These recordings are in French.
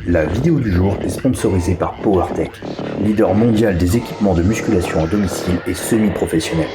La vidéo du jour est sponsorisée par PowerTech, leader mondial des équipements de musculation à domicile et semi-professionnels.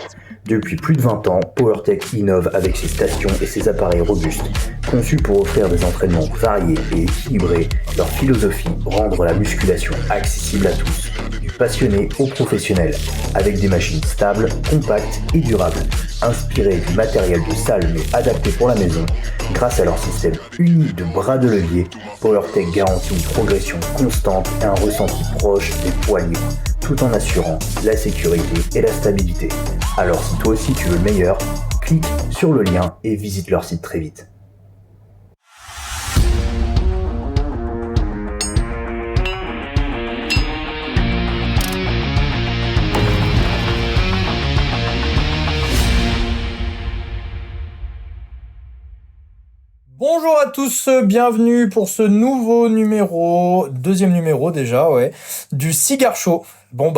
Depuis plus de 20 ans, PowerTech innove avec ses stations et ses appareils robustes, conçus pour offrir des entraînements variés et équilibrés. Leur philosophie, rendre la musculation accessible à tous, du passionné au professionnel, avec des machines stables, compactes et durables, inspirées du matériel de salle mais adaptées pour la maison. Grâce à leur système unique de bras de levier, PowerTech garantit une progression constante et un ressenti proche des poids libres, tout en assurant la sécurité et la stabilité. Alors si toi aussi tu veux le meilleur, clique sur le lien et visite leur site très vite. Bonjour à tous, bienvenue pour ce nouveau numéro, deuxième numéro déjà, du Cigar Show. Bon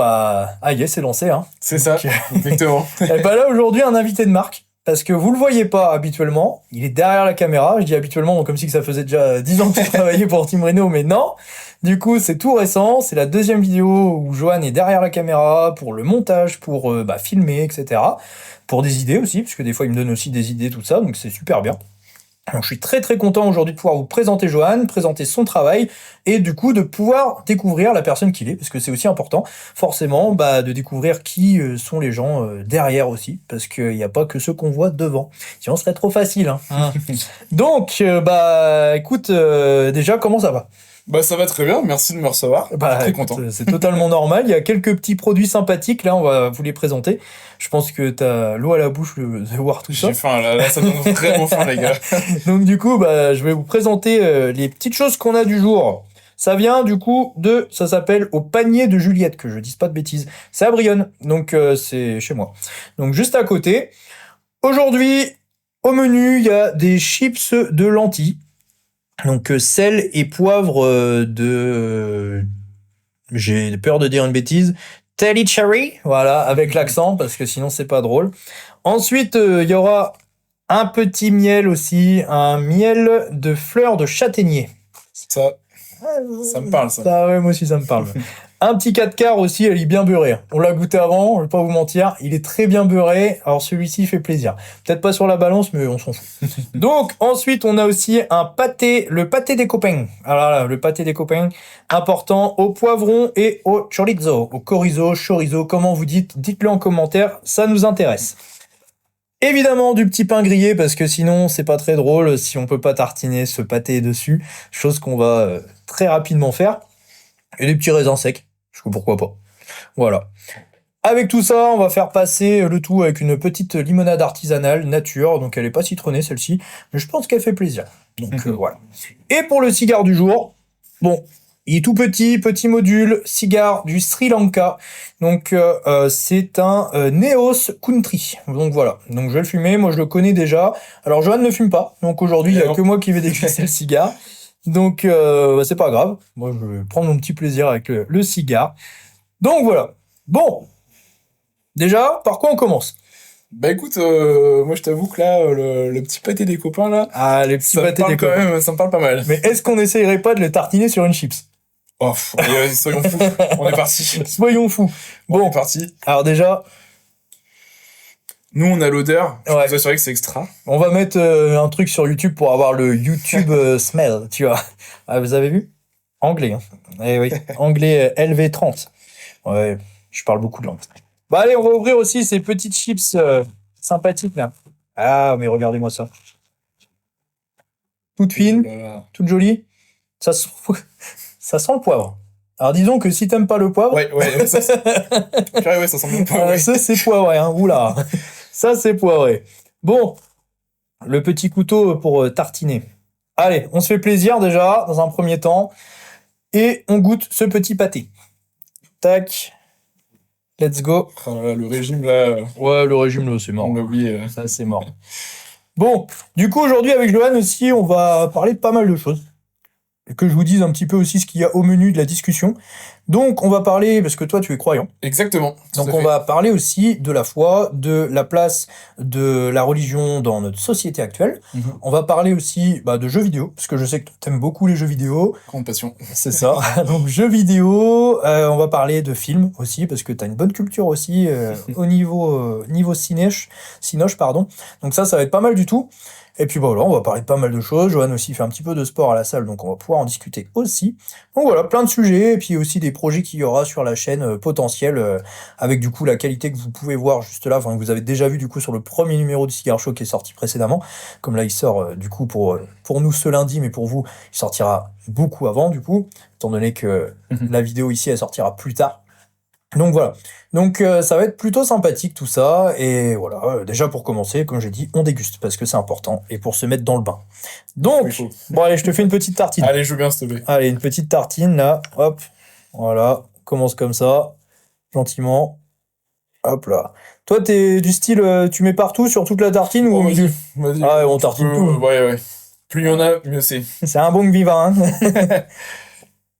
c'est lancé, hein. C'est ça, exactement. Et là aujourd'hui un invité de marque, parce que vous le voyez pas habituellement, il est derrière la caméra, je dis habituellement comme si que ça faisait déjà 10 ans qu'il travaillait pour Team Reno, mais non. Du coup c'est tout récent, c'est la deuxième vidéo où Johan est derrière la caméra pour le montage, pour filmer, etc. Pour des idées aussi, parce que des fois il me donne aussi des idées, tout ça, donc c'est super bien. Donc, je suis très très content aujourd'hui de pouvoir vous présenter Johan, présenter son travail et du coup de pouvoir découvrir la personne qu'il est, parce que c'est aussi important forcément de découvrir qui sont les gens derrière aussi, parce qu'il n'y a pas que ceux qu'on voit devant, sinon ce serait trop facile, hein. Donc écoute, déjà comment ça va? Ça va très bien, merci de me recevoir. Je suis très content. C'est totalement normal, il y a quelques petits produits sympathiques, là on va vous les présenter. Je pense que t'as l'eau à la bouche de voir tout ça. J'ai faim, là ça donne vraiment faim les gars. Donc du coup, je vais vous présenter les petites choses qu'on a du jour. Ça vient du coup ça s'appelle Au panier de Juliette, que je dise pas de bêtises. C'est à Brionne, donc c'est chez moi. Donc juste à côté. Aujourd'hui, au menu, il y a des chips de lentilles. Donc sel et poivre j'ai peur de dire une bêtise, Telly Cherry, voilà, avec l'accent, parce que sinon c'est pas drôle. Ensuite, il y aura un petit miel aussi, un miel de fleurs de châtaignier. Ça me parle, ça. Ouais, moi aussi ça me parle. Un petit 4 quarts aussi, elle est bien beurrée. On l'a goûté avant, je vais pas vous mentir, il est très bien beurré. Alors celui-ci fait plaisir. Peut-être pas sur la balance, mais on s'en fout. Donc ensuite, on a aussi le pâté des copains. Alors là, le pâté des copains, important, au poivron et au chorizo, chorizo, comment vous dites, dites-le en commentaire, ça nous intéresse. Évidemment du petit pain grillé, parce que sinon c'est pas très drôle si on peut pas tartiner ce pâté dessus, chose qu'on va très rapidement faire. Et des petits raisins secs, parce que pourquoi pas. Voilà. Avec tout ça, on va faire passer le tout avec une petite limonade artisanale nature, donc elle est pas citronnée celle-ci, mais je pense qu'elle fait plaisir. Donc voilà. Et pour le cigare du jour, il est tout petit module, cigare du Sri Lanka. Donc c'est un Neos Country. Donc voilà. Donc je vais le fumer, moi je le connais déjà. Alors Johan ne fume pas, donc aujourd'hui il y a que moi qui vais déguster le cigare. Donc c'est pas grave, moi je vais prendre mon petit plaisir avec le cigare. Donc voilà. Bon, déjà, par quoi on commence? Écoute, moi je t'avoue que là, le petit pâté des copains là, les petits pâtés des copains, même, ça me parle pas mal. Mais est-ce qu'on essayerait pas de le tartiner sur une chips? Allez, soyons fous, on est parti. Soyons fous. On est parti. Alors déjà, nous on a l'odeur, je peux vous assurer que c'est extra. On va mettre un truc sur YouTube pour avoir le YouTube smell, tu vois. Ah, vous avez vu? Anglais, hein. Eh oui, anglais LV30. Ouais, je parle beaucoup de langue. Allez, on va ouvrir aussi ces petites chips sympathiques là. Ah, mais regardez-moi ça. Toute fine, toute jolie. Ça sent le poivre. Alors disons que si t'aimes pas le poivre... Ouais, ça sent le poivre. Ça c'est poivré, hein, oula. Ça c'est poivré. Bon, le petit couteau pour tartiner. Allez, on se fait plaisir déjà, dans un premier temps. Et on goûte ce petit pâté. Tac. Let's go. Le régime là... Ouais, le régime là, c'est mort. On l'a oublié. Ça, c'est mort. Bon, du coup, aujourd'hui, avec Johan aussi, on va parler de pas mal de choses. que je vous dise un petit peu aussi ce qu'il y a au menu de la discussion. Donc, on va parler, parce que toi, tu es croyant. Exactement. Donc, on va parler aussi de la foi, de la place de la religion dans notre société actuelle. On va parler aussi de jeux vidéo, parce que je sais que tu aimes beaucoup les jeux vidéo. Grande passion. C'est ça. Donc, jeux vidéo. On va parler de films aussi, parce que tu as une bonne culture aussi au niveau cinoche, pardon. Donc, ça va être pas mal du tout. Et puis voilà, on va parler de pas mal de choses. Johan aussi fait un petit peu de sport à la salle, donc on va pouvoir en discuter aussi. Donc voilà, plein de sujets, et puis aussi des projets qu'il y aura sur la chaîne potentiels, avec du coup la qualité que vous pouvez voir juste là, enfin que vous avez déjà vu du coup sur le premier numéro du Cigar Show qui est sorti précédemment. Comme là il sort du coup pour nous ce lundi, mais pour vous il sortira beaucoup avant du coup, étant donné que la vidéo ici elle sortira plus tard. Donc voilà, donc ça va être plutôt sympathique tout ça, et voilà, déjà pour commencer, comme j'ai dit, on déguste, parce que c'est important, et pour se mettre dans le bain. Donc, bon allez, je te fais une petite tartine. Allez, joue bien, s'il te plaît. Allez, une petite tartine, là, hop, voilà, commence comme ça, gentiment, hop là. Toi, t'es du style, tu mets partout sur toute la tartine, ou au milieu? Vas-y. Ah ouais, on tartine tout. Ouais. Plus il y en a, mieux c'est. C'est un bon vivant, hein.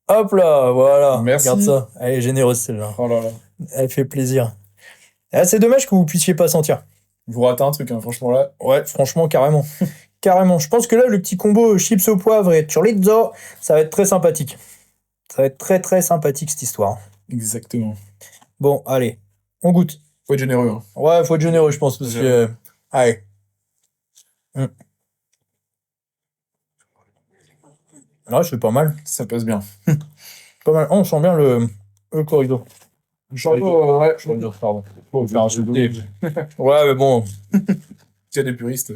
Hop là, voilà. Merci. Regarde ça. Elle est généreuse celle-là. Oh là là. Elle fait plaisir. Ah, c'est dommage que vous puissiez pas sentir. Vous ratez un truc, hein, franchement là. Ouais, franchement, carrément. Carrément. Je pense que là, le petit combo chips au poivre et chorizo, ça va être très sympathique. Ça va être très très sympathique cette histoire. Exactement. Bon, allez, on goûte. Faut être généreux. Hein. Ouais, faut être généreux, je pense, parce que... allez. Ouais, c'est pas mal. Ça passe bien. Pas mal. Oh, on sent bien le chorizo. Ouais, Chorizo, pardon. faut faire un jeu de Ouais, mais bon. Il y a des puristes.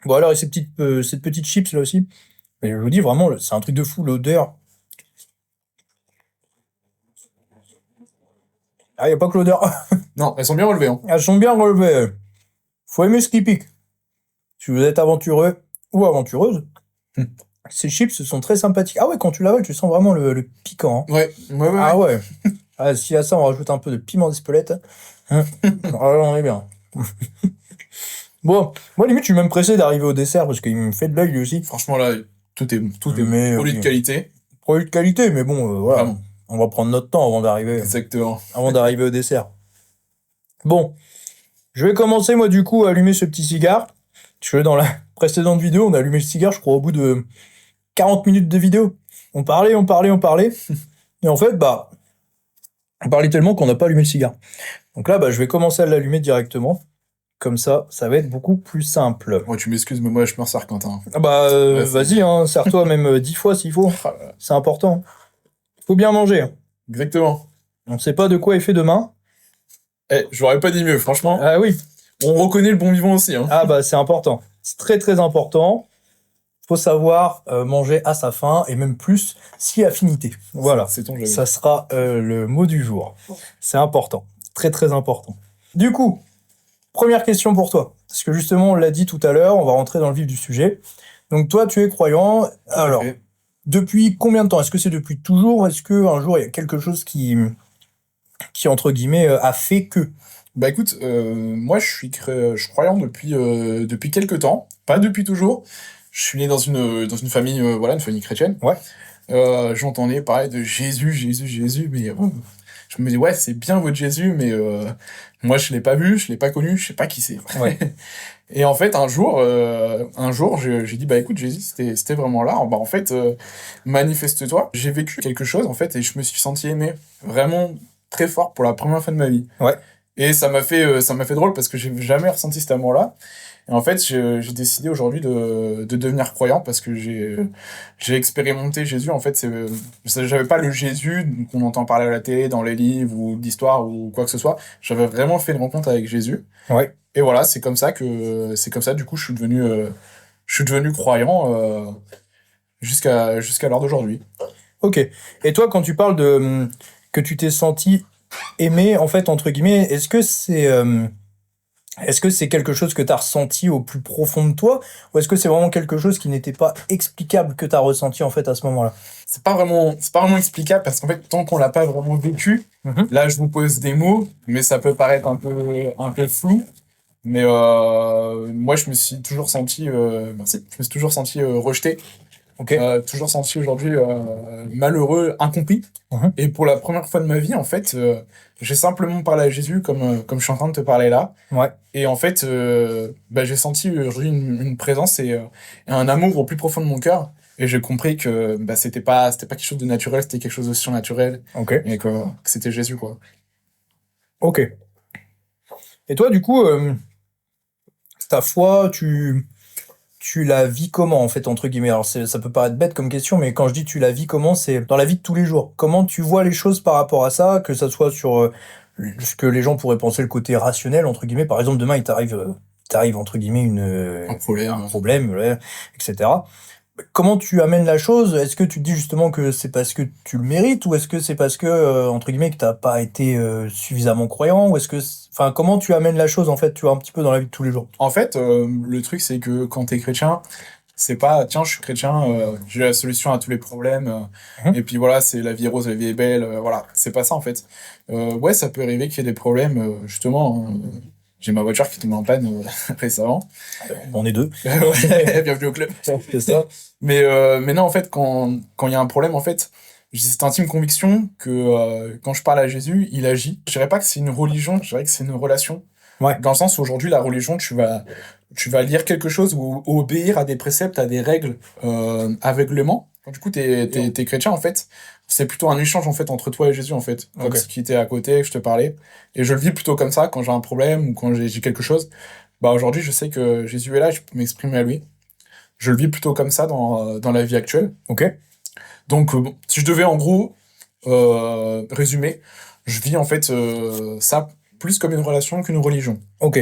Bon, alors, et cette petite chips là aussi. Mais je vous dis vraiment, c'est un truc de fou, l'odeur. Ah, y a pas que l'odeur. Non, elles sont bien relevées. Hein. Elles sont bien relevées. Faut aimer ce qui pique. Si vous êtes aventureux ou aventureuse, ces chips sont très sympathiques. Ah ouais, quand tu l'avales, tu sens vraiment le piquant. Hein. Ouais. Ah ouais. Ah, si à ça, on rajoute un peu de piment d'Espelette. Alors là, on est bien. Bon, moi, limite, je suis même pressé d'arriver au dessert parce qu'il me fait de l'œil lui aussi. Franchement là, tout est Mais, produit de qualité. Produit de qualité, mais bon, voilà. Vraiment. On va prendre notre temps avant d'arriver au dessert. Bon, je vais commencer, moi, du coup, à allumer ce petit cigare. Parce que dans la précédente vidéo, on a allumé le cigare, je crois, au bout de 40 minutes de vidéo. On parlait. Et en fait, on parlait tellement qu'on n'a pas allumé le cigare. Donc là, je vais commencer à l'allumer directement. Comme ça va être beaucoup plus simple. Ouais, tu m'excuses, mais moi je me resserre, Quentin. Ah vas-y, hein, serre-toi même 10 fois s'il faut. C'est important. Faut bien manger. Hein. Exactement. On sait pas de quoi est fait demain. J'aurais pas dit mieux, franchement. Ah oui. On reconnaît le bon vivant aussi. Hein. Ah c'est important. C'est très très important. Faut savoir manger à sa faim et même plus si affinité. Voilà. C'est ton jeu. Ça sera le mot du jour. C'est important. Très très important. Du coup, première question pour toi. Parce que justement, on l'a dit tout à l'heure, on va rentrer dans le vif du sujet. Donc toi, tu es croyant. Alors, depuis combien de temps? Est-ce que c'est depuis toujours? Est-ce qu'un jour, il y a quelque chose qui entre guillemets, a fait que? Bah écoute, moi je suis croyant depuis quelques temps. Pas depuis toujours. Je suis né dans une famille, une famille chrétienne. Ouais. J'entendais parler de Jésus, mais je me dis, ouais, c'est bien votre Jésus, mais moi, je l'ai pas vu, je l'ai pas connu, je sais pas qui c'est. Ouais. Et en fait, un jour, j'ai dit, bah écoute, Jésus, c'était vraiment là. En fait, manifeste-toi. J'ai vécu quelque chose, en fait, et je me suis senti aimé vraiment très fort pour la première fois de ma vie. Ouais. Et ça m'a fait drôle parce que j'ai jamais ressenti cet amour-là. Et en fait, j'ai décidé aujourd'hui de devenir croyant parce que j'ai expérimenté Jésus. En fait, j'avais pas le Jésus qu'on entend parler à la télé, dans les livres ou d'histoire ou quoi que ce soit. J'avais vraiment fait une rencontre avec Jésus. Ouais. Et voilà, c'est comme ça, du coup, je suis devenu croyant jusqu'à l'heure d'aujourd'hui. Ok. Et toi, quand tu parles de que tu t'es senti aimé, en fait, entre guillemets, est-ce que c'est quelque chose que tu as ressenti au plus profond de toi, ou est-ce que c'est vraiment quelque chose qui n'était pas explicable que tu as ressenti en fait à ce moment-là? C'est pas vraiment explicable parce qu'en fait, tant qu'on l'a pas vraiment vécu, là je vous pose des mots, mais ça peut paraître un peu flou. Mais moi je me suis toujours senti rejeté Ok. Toujours senti aujourd'hui malheureux, incompris. Mhm. Et pour la première fois de ma vie, en fait, j'ai simplement parlé à Jésus comme je suis en train de te parler là. Ouais. Et en fait, j'ai senti aujourd'hui une présence et un amour au plus profond de mon cœur. Et j'ai compris que c'était pas quelque chose de naturel, c'était quelque chose de surnaturel. Ok. Et que c'était Jésus, quoi. Ok. Et toi, du coup, ta foi, tu la vis comment, en fait, entre guillemets? Alors, ça peut paraître bête comme question, mais quand je dis tu la vis comment, c'est dans la vie de tous les jours. Comment tu vois les choses par rapport à ça, que ça soit sur ce que les gens pourraient penser le côté rationnel, entre guillemets. Par exemple, demain, il t'arrive entre guillemets, Un problème. un problème, ouais, etc. Comment tu amènes la chose? Est-ce que tu te dis justement que c'est parce que tu le mérites, ou est-ce que c'est parce que, entre guillemets, que t'as pas été suffisamment croyant, ou est-ce que, enfin, comment tu amènes la chose, en fait, tu vois, un petit peu dans la vie de tous les jours? En fait, le truc, c'est que quand t'es chrétien, c'est pas, tiens, je suis chrétien, j'ai la solution à tous les problèmes, Mhm. et puis voilà, c'est la vie est rose, la vie est belle, voilà, c'est pas ça en fait. Ouais, ça peut arriver qu'il y ait des problèmes, justement. J'ai ma voiture qui tombe en panne récemment. On est deux. Ouais, bienvenue au club. C'est ça. Mais non, en fait, quand il y a un problème, en fait, j'ai cette intime conviction que quand je parle à Jésus, il agit. Je dirais pas que c'est une religion, je dirais que c'est une relation. Ouais. Dans le sens où aujourd'hui, la religion, tu vas lire quelque chose ou obéir à des préceptes, à des règles aveuglément. Quand du coup, t'es chrétien, en fait, c'est plutôt un échange en fait entre toi et Jésus, en fait. Comme Ok. si était à côté, que je te parlais. Et je le vis plutôt comme ça quand j'ai un problème ou quand j'ai quelque chose. Bah aujourd'hui, je sais que Jésus est là, je peux m'exprimer à lui. Je le vis plutôt comme ça dans la vie actuelle. Ok. Donc, bon, si je devais en gros résumer, je vis en fait ça plus comme une relation qu'une religion. Ok.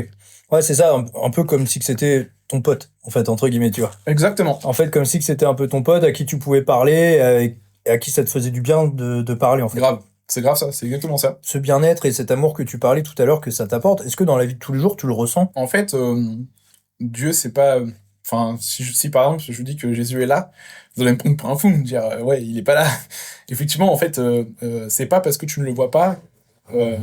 Ouais, c'est ça, un peu comme si que c'était ton pote, en fait, entre guillemets, tu vois. Exactement. En fait, comme si que c'était un peu ton pote à qui tu pouvais parler, et à qui ça te faisait du bien de parler, en fait. Grave. C'est grave ça, c'est exactement ça. Ce bien-être et cet amour que tu parlais tout à l'heure que ça t'apporte, est-ce que dans la vie de tous les jours, tu le ressens? En fait, Dieu, c'est pas. Enfin, si par exemple je vous dis que Jésus est là, vous allez me prendre pour un fou, me dire ouais, il est pas là. Effectivement, en fait, c'est pas parce que tu ne le vois pas euh,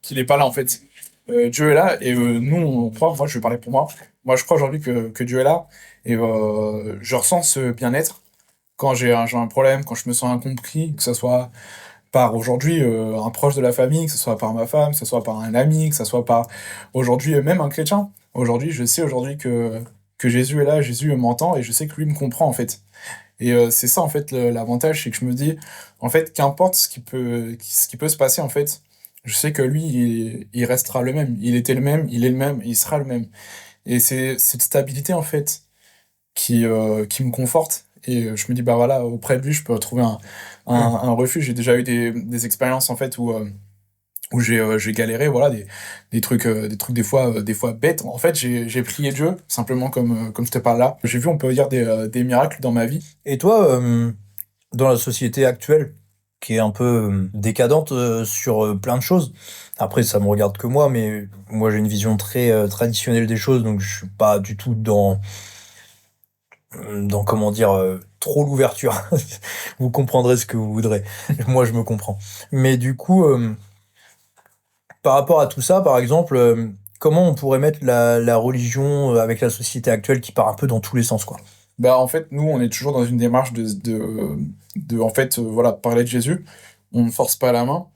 qu'il est pas là en fait. Dieu est là et nous on croit. Moi, je vais parler pour moi. Moi, je crois aujourd'hui que Dieu est là et je ressens ce bien-être quand j'ai un problème, quand je me sens incompris, que ce soit par aujourd'hui un proche de la famille, que ce soit par ma femme, que ce soit par un ami, que ce soit par aujourd'hui même un chrétien. Aujourd'hui, je sais aujourd'hui que Jésus est là, Jésus m'entend et je sais que lui me comprend en fait. Et c'est ça en fait l'avantage, c'est que je me dis en fait qu'importe ce qui peut se passer en fait, je sais que lui il restera le même, il était le même, il est le même, il sera le même. Et c'est cette stabilité en fait qui me conforte. Et je me dis, bah voilà, auprès de lui, je peux retrouver un refuge. J'ai déjà eu des expériences, en fait, où j'ai galéré, voilà, des trucs des fois bêtes. En fait, j'ai prié Dieu, simplement comme je te parle là. J'ai vu, on peut dire, des miracles dans ma vie. Et toi, dans la société actuelle, qui est un peu décadente sur plein de choses, après ça me regarde que moi, mais moi j'ai une vision très traditionnelle des choses, donc je suis pas du tout dans comment dire, trop l'ouverture. Vous comprendrez ce que vous voudrez. Moi je me comprends. Mais du coup, par rapport à tout ça, par exemple, comment on pourrait mettre la religion avec la société actuelle qui part un peu dans tous les sens, quoi. Bah, en fait, nous, on est toujours dans une démarche en fait, voilà, parler de Jésus. On ne force pas la main.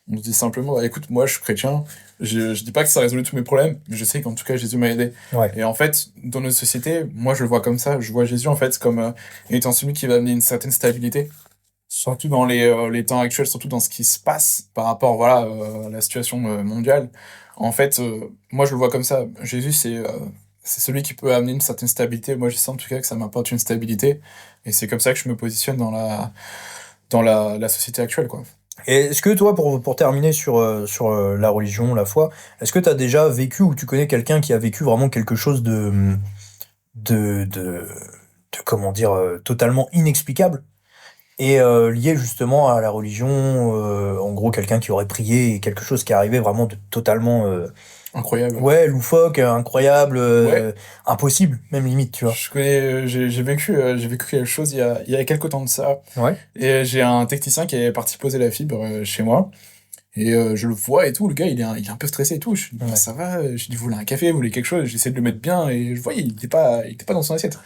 On se dit simplement, bah, écoute, moi je suis chrétien, je dis pas que ça résout tous mes problèmes, mais je sais qu'en tout cas Jésus m'a aidé. Ouais. Et en fait, dans notre société, moi je le vois comme ça, je vois Jésus en fait comme étant celui qui va amener une certaine stabilité, surtout dans les temps actuels, surtout dans ce qui se passe par rapport voilà, à la situation mondiale. En fait, moi je le vois comme ça, Jésus c'est celui qui peut amener une certaine stabilité, moi je sens en tout cas que ça m'apporte une stabilité, et c'est comme ça que je me positionne dans la société actuelle, quoi. Et est-ce que toi, pour terminer sur la religion, la foi, est-ce que tu as déjà vécu ou tu connais quelqu'un qui a vécu vraiment quelque chose de, de, de comment dire, totalement inexplicable et lié justement à la religion, en gros quelqu'un qui aurait prié et quelque chose qui arrivait vraiment de totalement, Incroyable. ouais, loufoque, incroyable, Ouais. impossible, même limite, tu vois. Je connais, j'ai vécu quelque chose il y a quelques temps de ça. Ouais. Et j'ai un technicien qui est parti poser la fibre chez moi. Et je le vois et tout, le gars, il est un peu stressé et tout. Je dis, bah, Ouais. ça va? Je dis, vous voulez un café, vous voulez quelque chose? J'essaie de le mettre bien et je voyais, il était pas dans son assiette.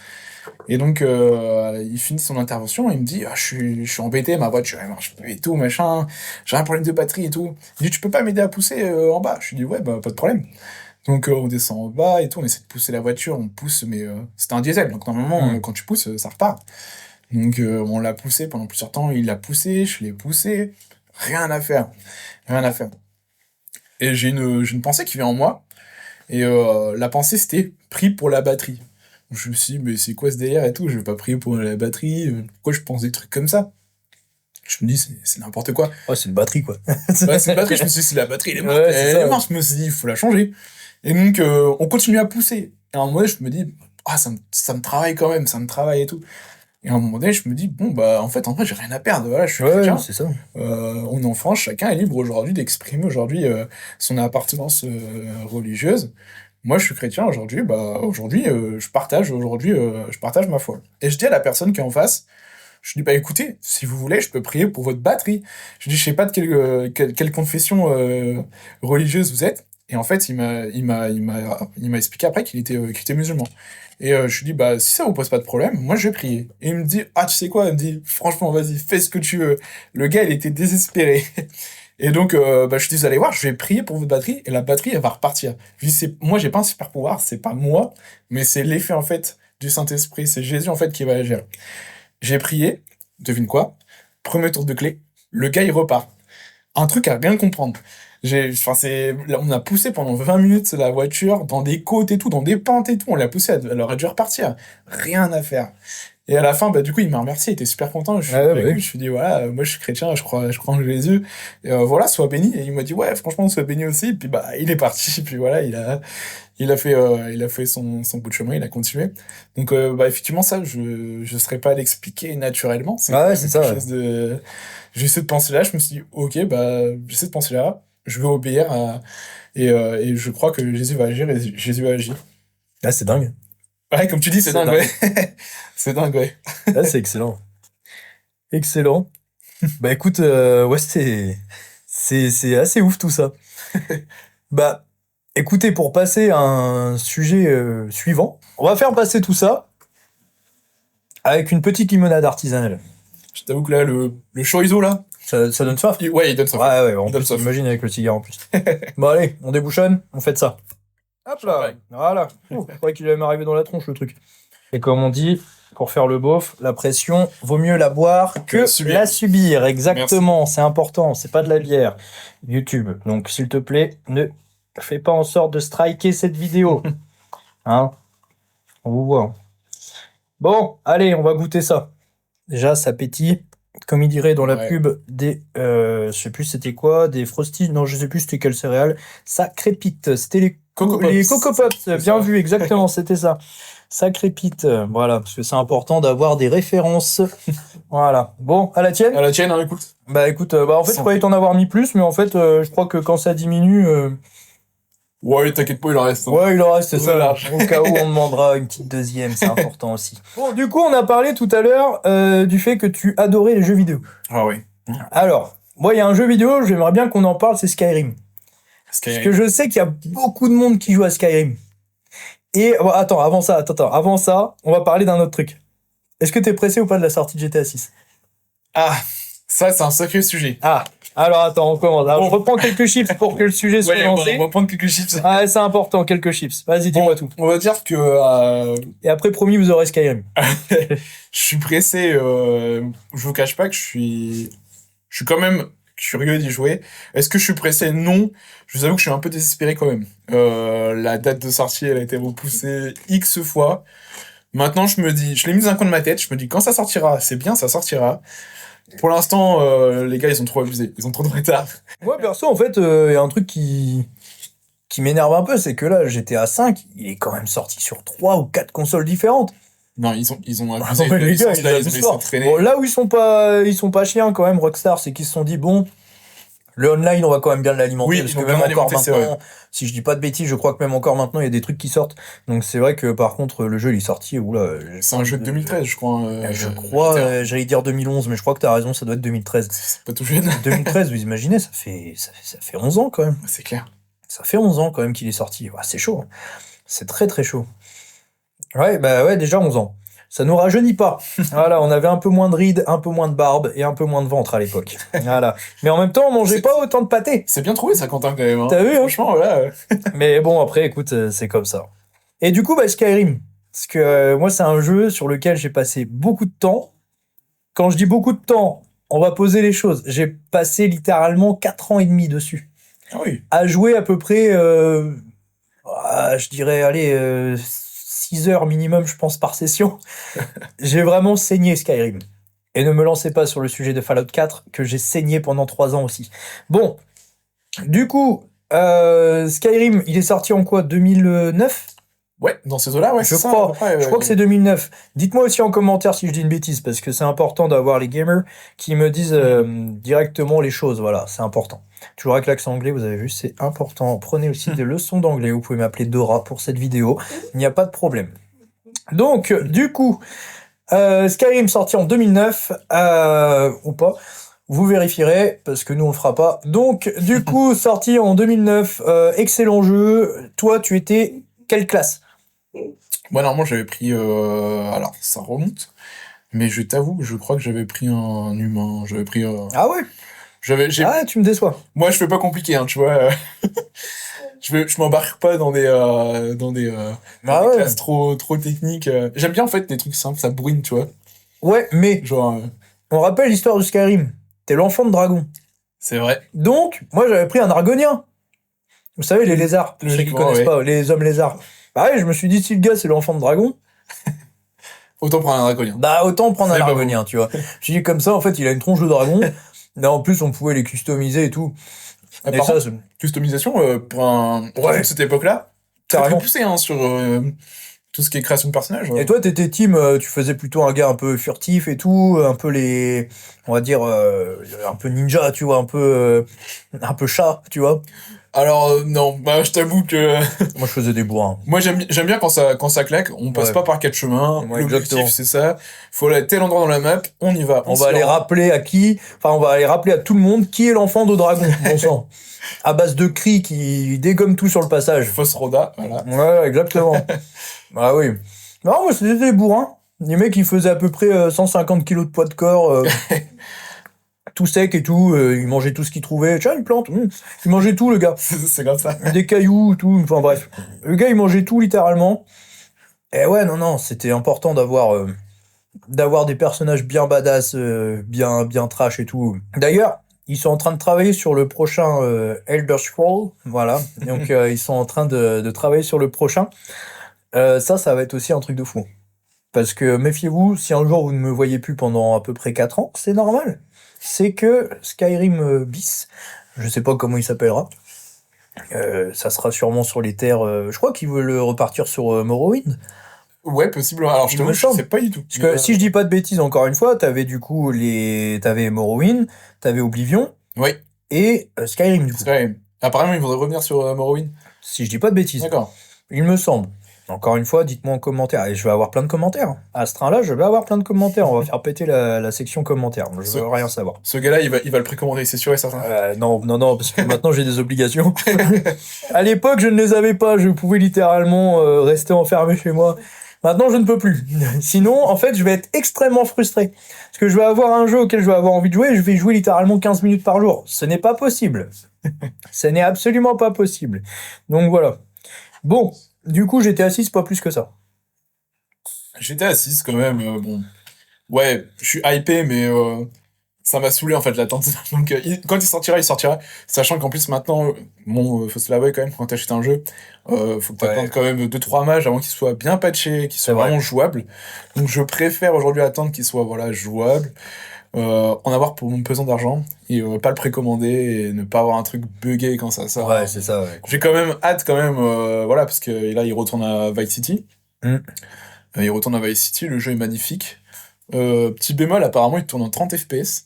Et donc, il finit son intervention, il me dit, ah, je suis embêté, ma voiture, elle marche plus et tout, machin, j'ai un problème de batterie et tout. Il dit, tu peux pas m'aider à pousser en bas? Je lui dis, ouais, bah, pas de problème. Donc, on descend en bas et tout, on essaie de pousser la voiture, on pousse, mais c'était un diesel, donc normalement, quand tu pousses, ça repart. Donc, on l'a poussé pendant plusieurs temps, il l'a poussé, je l'ai poussé, rien à faire, rien à faire. Et j'ai une pensée qui vient en moi, et la pensée, c'était pris pour la batterie. Je me suis dit, mais c'est quoi ce délire et tout? Je vais pas prier pour la batterie. Pourquoi je pense des trucs comme ça? Je me dis, c'est n'importe quoi. Ouais, c'est une batterie, quoi. Ouais, c'est une batterie. Je me suis dit, c'est la batterie, elle est morte. Ouais, c'est Elle ça, est ouais. morte. Je me suis dit, il faut la changer. Et donc, on continue à pousser. Et à un moment donné, je me dis, ah, ça me travaille quand même, ça me travaille et tout. Et à un moment donné, je me dis, bon, bah, en fait, en vrai, j'ai rien à perdre. Voilà, je suis chrétien. c'est ça. On est en France, chacun est libre aujourd'hui d'exprimer aujourd'hui son appartenance religieuse. Moi, je suis chrétien aujourd'hui, bah aujourd'hui, je partage ma foi. Et je dis à la personne qui est en face, je dis, bah écoutez, si vous voulez, je peux prier pour votre batterie. Je dis, je sais pas de quelle confession religieuse vous êtes. Et en fait, il m'a expliqué après qu'il était musulman. Et je lui dis, bah si ça vous pose pas de problème, moi je vais prier. Et il me dit, ah tu sais quoi, il me dit, franchement, vas-y, fais ce que tu veux. Le gars, il était désespéré. Et donc, bah, je dis, vous allez voir, je vais prier pour votre batterie, et la batterie, elle va repartir. Je dis, moi, j'ai pas un super pouvoir, c'est pas moi, mais c'est l'effet, en fait, du Saint-Esprit. C'est Jésus, en fait, qui va agir. J'ai prié, devine quoi? Premier tour de clé, le gars, il repart. Un truc à rien comprendre. Là, on a poussé pendant 20 minutes la voiture dans des côtes et tout, dans des pentes et tout. On l'a poussé, elle aurait dû repartir. Rien à faire. Et à la fin, bah, du coup, il m'a remercié, il était super content. Ouais, bah oui. Je lui ai dit, voilà, moi je suis chrétien, je crois en Jésus. Et voilà, sois béni. Et il m'a dit, ouais, franchement, sois béni aussi. Et puis, bah, il est parti. Puis voilà, il a fait son bout de chemin, il a continué. Donc, bah, effectivement, ça, je serais pas à l'expliquer naturellement. C'est Ouais, quand même c'est quelque ça. chose de. J'ai cette pensée-là, je me suis dit, ok, bah, j'ai cette pensée-là, je vais obéir et je crois que Jésus va agir et Jésus a agi. Là, c'est dingue. Ouais, comme tu dis, c'est C'est dingue, ouais. C'est dingue, ouais. Là, c'est excellent. Excellent. Bah écoute, ouais, c'est assez ouf tout ça. Bah, écoutez, pour passer à un sujet suivant, on va faire passer tout ça avec une petite limonade artisanale. Je t'avoue que là, le chorizo, là, Ça donne soif? ouais, il donne ça. Ouais, en Il donne plus, soif. imagine avec le cigare en plus. Bon, allez, on débouchonne, on fait de ça. Hop là, Ouais. voilà. Ouh, je croyais qu'il allait m'arriver dans la tronche le truc. Et comme on dit, pour faire le beauf, la pression, vaut mieux la boire que subir. la subir. Exactement, c'est important, c'est pas de la bière. YouTube, donc s'il te plaît, ne fais pas en sorte de striker cette vidéo. Hein? On vous voit. Bon, allez, on va goûter ça. Déjà, ça pétille. Comme il dirait dans la Ouais. pub des, je sais plus c'était quoi, des Frosties, non je sais plus c'était quelle céréale, ça crépite, c'était les Coco les Pops. Coco Pops, C'est bien ça. vu, exactement, c'était ça. Ça crépite, voilà, parce que c'est important d'avoir des références. Voilà. Bon, à la tienne? À la tienne, hein, écoute. Bah écoute, bah en fait je Sans- croyais t'en avoir mis plus, mais en fait je crois que quand ça diminue, Ouais, t'inquiète pas, il en reste. Hein. ouais il en reste, c'est Ouais, ça. large. Au cas où on demandera une petite deuxième, c'est important aussi. Bon, du coup on a parlé tout à l'heure du fait que tu adorais les jeux vidéo. Ah oui. Alors, moi, il y a un jeu vidéo, j'aimerais bien qu'on en parle, c'est Skyrim. Parce que je sais qu'il y a beaucoup de monde qui joue à Skyrim. Et avant ça, on va parler d'un autre truc. Est-ce que t'es pressé ou pas de la sortie de GTA 6? Ah, ça, c'est un sacré sujet. Ah, alors attends, on commence. Alors, Bon. je reprends quelques chips pour que le sujet soit Ouais, lancé. on va prendre quelques chips. Ah, c'est important, quelques chips. Vas-y, dis-moi tout. On va dire que Et après, promis, vous aurez Skyrim. je suis pressé. Je vous cache pas que je suis quand même curieux d'y jouer. Est-ce que je suis pressé? Non. Je vous avoue que je suis un peu désespéré quand même. La date de sortie, elle a été repoussée X fois. Maintenant, je me dis, je l'ai mis dans un coin de ma tête. Je me dis, quand ça sortira, c'est bien, ça sortira. Pour l'instant, les gars, ils ont trop abusé. Ils ont trop de retard. Moi, perso, en fait, il y a un truc qui m'énerve un peu, c'est que là, GTA 5, il est quand même sorti sur 3 ou 4 consoles différentes. Non, ils ont Ah abusé. non, mais les gars, Là, ils ils ont abusent laissé fort. traîner. Bon, là où ils sont pas chiens quand même, Rockstar, c'est qu'ils se sont dit, bon, le online, on va quand même bien l'alimenter, Oui, parce ils que vont même bien encore l'alimenter, c'est maintenant, si je dis pas de bêtises, je crois que même encore maintenant, il y a des trucs qui sortent. Donc c'est vrai que par contre, le jeu, il est sorti, oula. C'est un jeu de 2013, je crois. Je crois, GTA. j'allais dire 2011, mais je crois que t'as raison, ça doit être 2013. C'est pas tout jeune. 2013, vous imaginez, ça fait 11 ans quand même. C'est clair. Ça fait 11 ans quand même qu'il est sorti. Ouais, c'est chaud. C'est très très chaud. Ouais, bah ouais, déjà 11 ans. Ça nous rajeunit pas. Voilà, on avait un peu moins de rides, un peu moins de barbe et un peu moins de ventre à l'époque. Voilà. Mais en même temps, on mangeait pas autant de pâté. C'est bien trouvé ça, Quentin, quand même. Hein. T'as vu, hein? Franchement, voilà. Mais bon, après, écoute, c'est comme ça. Et du coup, bah, Skyrim. Parce que moi, c'est un jeu sur lequel j'ai passé beaucoup de temps. Quand je dis beaucoup de temps, on va poser les choses. J'ai passé littéralement 4 ans et demi dessus. Ah oui. À jouer à peu près, je dirais, allez, 6 heures minimum, je pense, par session. J'ai vraiment saigné Skyrim. Et ne me lancez pas sur le sujet de Fallout 4, que j'ai saigné pendant 3 ans aussi. Bon, du coup, Skyrim, il est sorti en quoi, 2009? Ouais, dans ces eaux-là, ouais, Je c'est ça. crois. à peu près, Je crois que c'est 2009. Dites-moi aussi en commentaire si je dis une bêtise, parce que c'est important d'avoir les gamers qui me disent directement les choses. Voilà, c'est important. Toujours avec l'accent anglais, vous avez vu, c'est important. Prenez aussi des leçons d'anglais. Vous pouvez m'appeler Dora pour cette vidéo. Il n'y a pas de problème. Donc, du coup, Skyrim sorti en 2009, ou pas. Vous vérifierez, parce que nous on le fera pas. Donc, du coup, sorti en 2009, excellent jeu. Toi, tu étais quelle classe? Moi, normalement, j'avais pris. Alors, ça remonte. Mais je t'avoue que je crois que j'avais pris un humain. J'avais pris. Ah ouais? Ah, tu me déçois. Moi, je fais pas compliqué, hein, tu vois. Je m'embarque pas dans des Ah ouais. classes trop techniques. J'aime bien, en fait, des trucs simples, ça bourrine, tu vois. Ouais, mais Genre, on rappelle l'histoire de Skyrim. T'es l'enfant de dragon. c'est vrai. Donc, moi j'avais pris un dragonien. Vous savez, les lézards, pour ceux qui Logiquement, connaissent ouais. pas, les hommes lézards. Bah ouais, je me suis dit, si le gars c'est l'enfant de dragon, Autant prendre un draconien. bah autant prendre un C'est pas dragonien, tu vois. J'ai dit comme ça, en fait, il a une tronche de dragon. Mais en plus, on pouvait les customiser et tout. Ah, Et par ça, contre, c'est customisation, pour un Ouais. jeu de cette époque-là, très carrément. poussé, hein, sur tout ce qui est création de personnages. Et toi, t'étais team, tu faisais plutôt un gars un peu furtif et tout, un peu on va dire, un peu ninja, tu vois, un peu chat, tu vois. Alors, non, bah, je t'avoue que Moi, je faisais des bourrins. moi, j'aime bien quand ça claque, on passe Ouais. pas par quatre chemins. Ouais, L'objectif, exactement. c'est ça. Faut aller à tel endroit dans la map, on y va. On s'y va aller rend. rappeler à qui, enfin, on va aller rappeler à tout le monde qui est l'enfant de dragon, bon sang. À base de cris qui dégomment tout sur le passage. Fausse Roda, voilà. Ouais, exactement. Ah oui. Non, moi, c'était des bourrins. Les mecs, ils faisaient à peu près 150 kilos de poids de corps, tout sec et tout. Ils mangeaient tout ce qu'ils trouvaient. Tiens, une plante. Ils mangeaient tout, le gars. C'est comme ça. Des cailloux, tout. Enfin, bref. Le gars, il mangeait tout, littéralement. Et ouais, non, c'était important d'avoir des personnages bien badass, bien trash et tout. D'ailleurs, ils sont en train de travailler sur le prochain Elder Scrolls, voilà. Donc ils sont en train de travailler sur le prochain. Ça va être aussi un truc de fou. Parce que méfiez-vous, si un jour vous ne me voyez plus pendant à peu près 4 ans, c'est normal. C'est que Skyrim bis, je sais pas comment il s'appellera, ça sera sûrement sur les terres. Je crois qu'ils veulent repartir sur Morrowind. Ouais, possiblement. Alors, je Il t'avoue, me je semble. sais pas du tout. Parce que si je dis pas de bêtises, encore une fois, t'avais du coup t'avais Morrowind, t'avais Oblivion Oui, et Skyrim du coup. c'est vrai. Apparemment, ils voudraient revenir sur Morrowind. Si je dis pas de bêtises, D'accord. il me semble. Encore une fois, dites-moi en commentaire. Et je vais avoir plein de commentaires. À ce train-là, je vais avoir plein de commentaires. On va faire péter la section commentaires. Je veux rien savoir. Ce gars-là, il va le précommander, c'est sûr et certain. Non, parce que maintenant j'ai des obligations. À l'époque, je ne les avais pas. Je pouvais littéralement rester enfermé chez moi. Maintenant, je ne peux plus. Sinon, en fait, je vais être extrêmement frustré. Parce que je vais avoir un jeu auquel je vais avoir envie de jouer et je vais jouer littéralement 15 minutes par jour. Ce n'est pas possible. Ce n'est absolument pas possible. Donc voilà. Bon, du coup, j'étais assis, pas plus que ça. J'étais à 6 quand même, bon. Ouais, je suis hypé, mais ça m'a saoulé en fait l'attente. Donc quand il sortira. Sachant qu'en plus maintenant, bon, faut se l'avouer quand même, quand t'achètes un jeu, faut que t'attendes quand même 2-3 mages avant qu'il soit bien patché, qu'il soit vrai. vraiment jouable. Donc je préfère aujourd'hui attendre qu'il soit voilà, jouable, en avoir pour mon pesant d'argent, et pas le précommander, et ne pas avoir un truc buggé quand ça sort. Ouais, c'est ça, ouais. J'ai quand même hâte quand même, voilà, parce que là il retourne à Vice City. Il retourne à Vice City, le jeu est magnifique. Petit bémol, apparemment, il tourne en 30 FPS.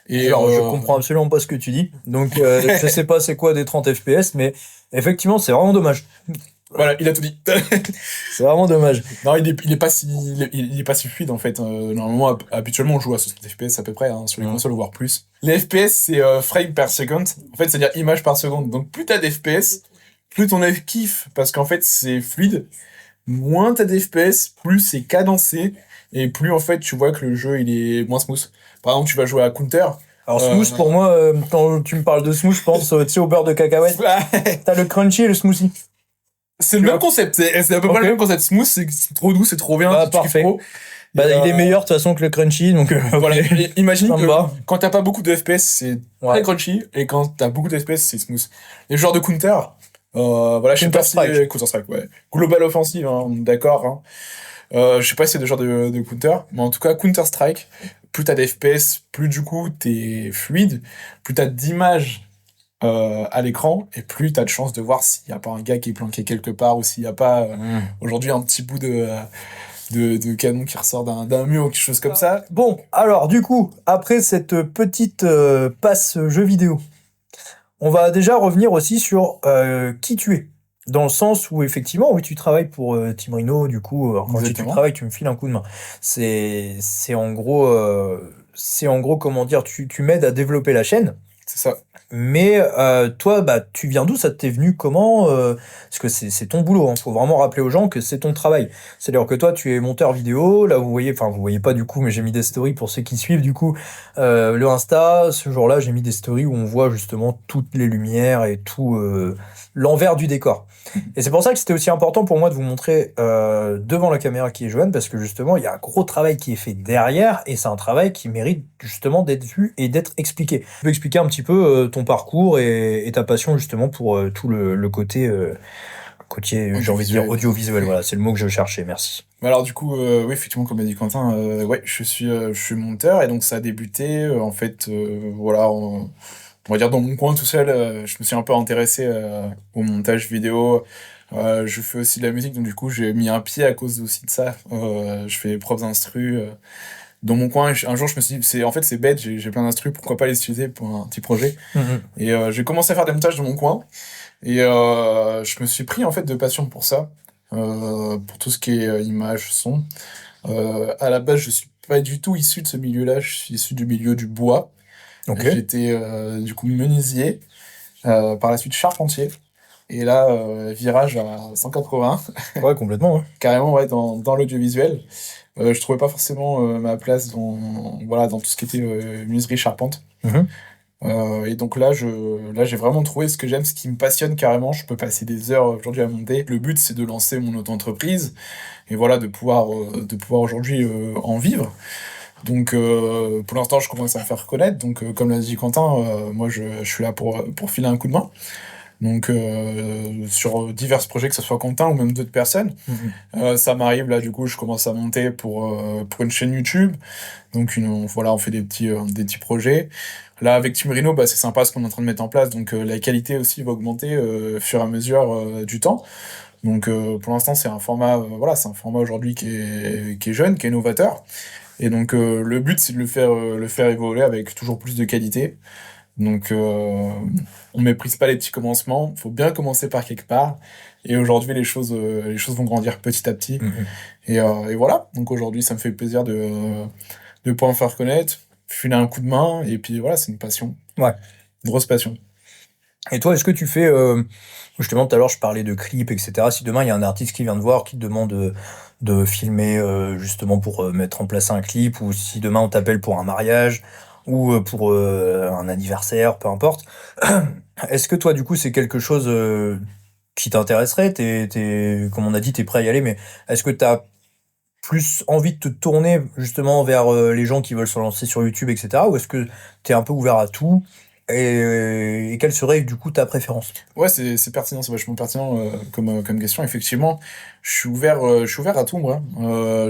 Et Alors, je comprends absolument pas ce que tu dis. Donc, je sais pas c'est quoi des 30 FPS, mais effectivement, c'est vraiment dommage. voilà, il a tout dit. C'est vraiment dommage. Non, il est pas si fluide en fait. Normalement, habituellement, on joue à 60 FPS à peu près, hein, sur les consoles, voire plus. Les FPS, c'est frame per second. En fait, c'est-à-dire image par seconde. Donc, plus t'as d'FPS, plus ton kiffe, parce qu'en fait, c'est fluide. Moins t'as d'FPS, plus c'est cadencé. et plus en fait tu vois que le jeu il est moins smooth. Par exemple, tu vas jouer à Counter. Alors smooth pour moi, quand tu me parles de smooth, je pense tu sais au beurre de cacahuète. T'as le crunchy et le smoothie. C'est le même concept, c'est à peu près le même concept. Smooth, c'est trop doux, c'est trop bien, Bah, tu kiffes parfait. trop. Bah, il est meilleur de toute façon que le crunchy, donc Voilà, imagine Ça me que va. quand t'as pas beaucoup de FPS, c'est très crunchy, et quand t'as beaucoup de FPS, c'est smooth. Les joueurs de Counter, voilà, je sais pas si... Counter-Strike. Counter-Strike, ouais. Global Offensive, hein, d'accord. Hein. Je sais pas si c'est des joueurs de Counter, mais en tout cas, Counter-Strike, plus t'as d'FPS, plus du coup t'es fluide, plus t'as d'images à l'écran, et plus t'as de chances de voir s'il y a pas un gars qui est planqué quelque part, ou s'il y a pas aujourd'hui un petit bout de canon qui ressort d'un mur ou quelque chose comme ça. Bon, alors du coup, après cette petite passe jeu vidéo, on va déjà revenir aussi sur qui tu es. Dans le sens où effectivement, oui, tu travailles pour Team Rhino, du coup, quand je dis tu Exactement. travailles, tu me files un coup de main. C'est en gros, comment dire, tu m'aides à développer la chaîne. C'est ça. Mais toi, bah, tu viens d'où? Ça t'est venu comment? Parce que c'est ton boulot, hein. Faut vraiment rappeler aux gens que c'est ton travail. C'est-à-dire que toi, tu es monteur vidéo. Là, vous voyez pas du coup, mais j'ai mis des stories pour ceux qui suivent du coup. Le Insta, ce jour-là, j'ai mis des stories où on voit justement toutes les lumières et tout l'envers du décor. Et c'est pour ça que c'était aussi important pour moi de vous montrer devant la caméra qui est Johan, parce que justement, il y a un gros travail qui est fait derrière, et c'est un travail qui mérite justement d'être vu et d'être expliqué. Tu peux expliquer un petit peu ton parcours et ta passion justement pour tout le côté, j'ai envie de dire audiovisuel, voilà, c'est le mot que je cherchais, merci. Alors du coup, oui, effectivement, comme a dit Quentin, ouais, je suis monteur, et donc ça a débuté, en fait, voilà, on va dire dans mon coin tout seul, je me suis un peu intéressé au montage vidéo. Je fais aussi de la musique, donc du coup j'ai mis un pied à cause aussi de ça. Je fais des propres instrus. Dans mon coin, un jour je me suis dit, en fait c'est bête, j'ai plein d'instrus, pourquoi pas les utiliser pour un petit projet. Et j'ai commencé à faire des montages dans mon coin, et je me suis pris en fait de passion pour ça, pour tout ce qui est image, son. À la base, je suis pas du tout issu de ce milieu-là, je suis issu du milieu du bois. Ok. J'étais du coup menuisier, par la suite charpentier, et là, virage à 180, Ouais, complètement. Ouais. carrément ouais, dans l'audiovisuel. Je trouvais pas forcément ma place voilà, dans tout ce qui était menuiserie charpente. Mhm. Et donc là, j'ai vraiment trouvé ce que j'aime, ce qui me passionne carrément. Je peux passer des heures aujourd'hui à monter. Le but, c'est de lancer mon auto-entreprise, et voilà, de pouvoir aujourd'hui en vivre. Donc pour l'instant, je commence à me faire connaître. Donc comme l'a dit Quentin, moi je suis là pour filer un coup de main. Donc sur divers projets, que ce soit Quentin ou même d'autres personnes. Ça m'arrive là, du coup, je commence à monter pour une chaîne YouTube. Donc voilà, on fait des petits projets. Là, avec Team Rhino, bah, c'est sympa ce qu'on est en train de mettre en place. Donc la qualité aussi va augmenter au fur et à mesure du temps. Donc pour l'instant, c'est un format, voilà, c'est un format aujourd'hui qui est jeune, qui est novateur. Et donc le but, c'est de le faire évoluer avec toujours plus de qualité. Donc on méprise pas les petits commencements, faut bien commencer par quelque part. Et aujourd'hui, les choses vont grandir petit à petit. Et voilà, donc aujourd'hui, ça me fait plaisir de pouvoir me faire connaître, filer un coup de main, et puis voilà, c'est une passion. Ouais. Une grosse passion. Et toi, est-ce que tu fais, justement, tout à l'heure, je parlais de clips, etc. Si demain, il y a un artiste qui vient te voir, qui te demande de filmer, justement, pour mettre en place un clip, ou si demain, on t'appelle pour un mariage, ou pour un anniversaire, peu importe, est-ce que toi, du coup, c'est quelque chose qui t'intéresserait? Comme on a dit, t'es prêt à y aller, mais est-ce que t'as plus envie de te tourner, justement, vers les gens qui veulent se lancer sur YouTube, etc., ou est-ce que t'es un peu ouvert à tout? Et quelle serait du coup ta préférence? Ouais, c'est pertinent, c'est vachement pertinent comme question. Effectivement, je suis ouvert à tout, moi.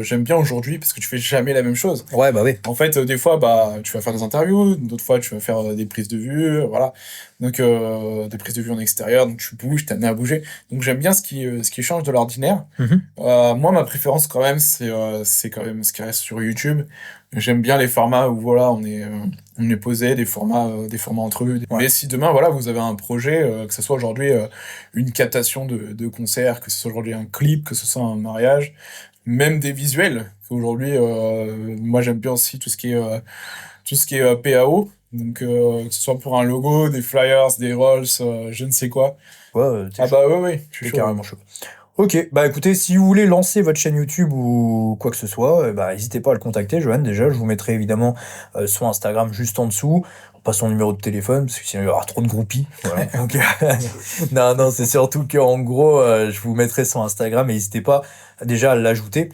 J'aime bien aujourd'hui parce que tu fais jamais la même chose. Ouais, bah oui. En fait, des fois, bah, tu vas faire des interviews, d'autres fois, tu vas faire des prises de vue, voilà. Donc, des prises de vue en extérieur, donc tu bouges, t'es amené à bouger. Donc, j'aime bien ce qui change de l'ordinaire. Moi, ma préférence, quand même, c'est quand même ce qui reste sur YouTube. J'aime bien les formats où, voilà, on est posé, des formats entre eux. Ouais. Mais si demain, voilà, vous avez un projet, que ce soit aujourd'hui une captation de concert, que ce soit aujourd'hui un clip, que ce soit un mariage, même des visuels. Aujourd'hui, moi j'aime bien aussi tout ce qui est PAO, donc que ce soit pour un logo, des flyers, des rolls, je ne sais quoi. Ouais, Ah bah ouais, je je suis suis chaud. carrément chaud. Ok, bah écoutez, si vous voulez lancer votre chaîne YouTube ou quoi que ce soit, bah n'hésitez pas à le contacter, Johan. Déjà, je vous mettrai évidemment son Instagram juste en dessous, pas son numéro de téléphone, parce que sinon il y aura trop de groupies. Voilà. Donc, non, non, c'est surtout que en gros, je vous mettrai son Instagram et n'hésitez pas déjà à l'ajouter.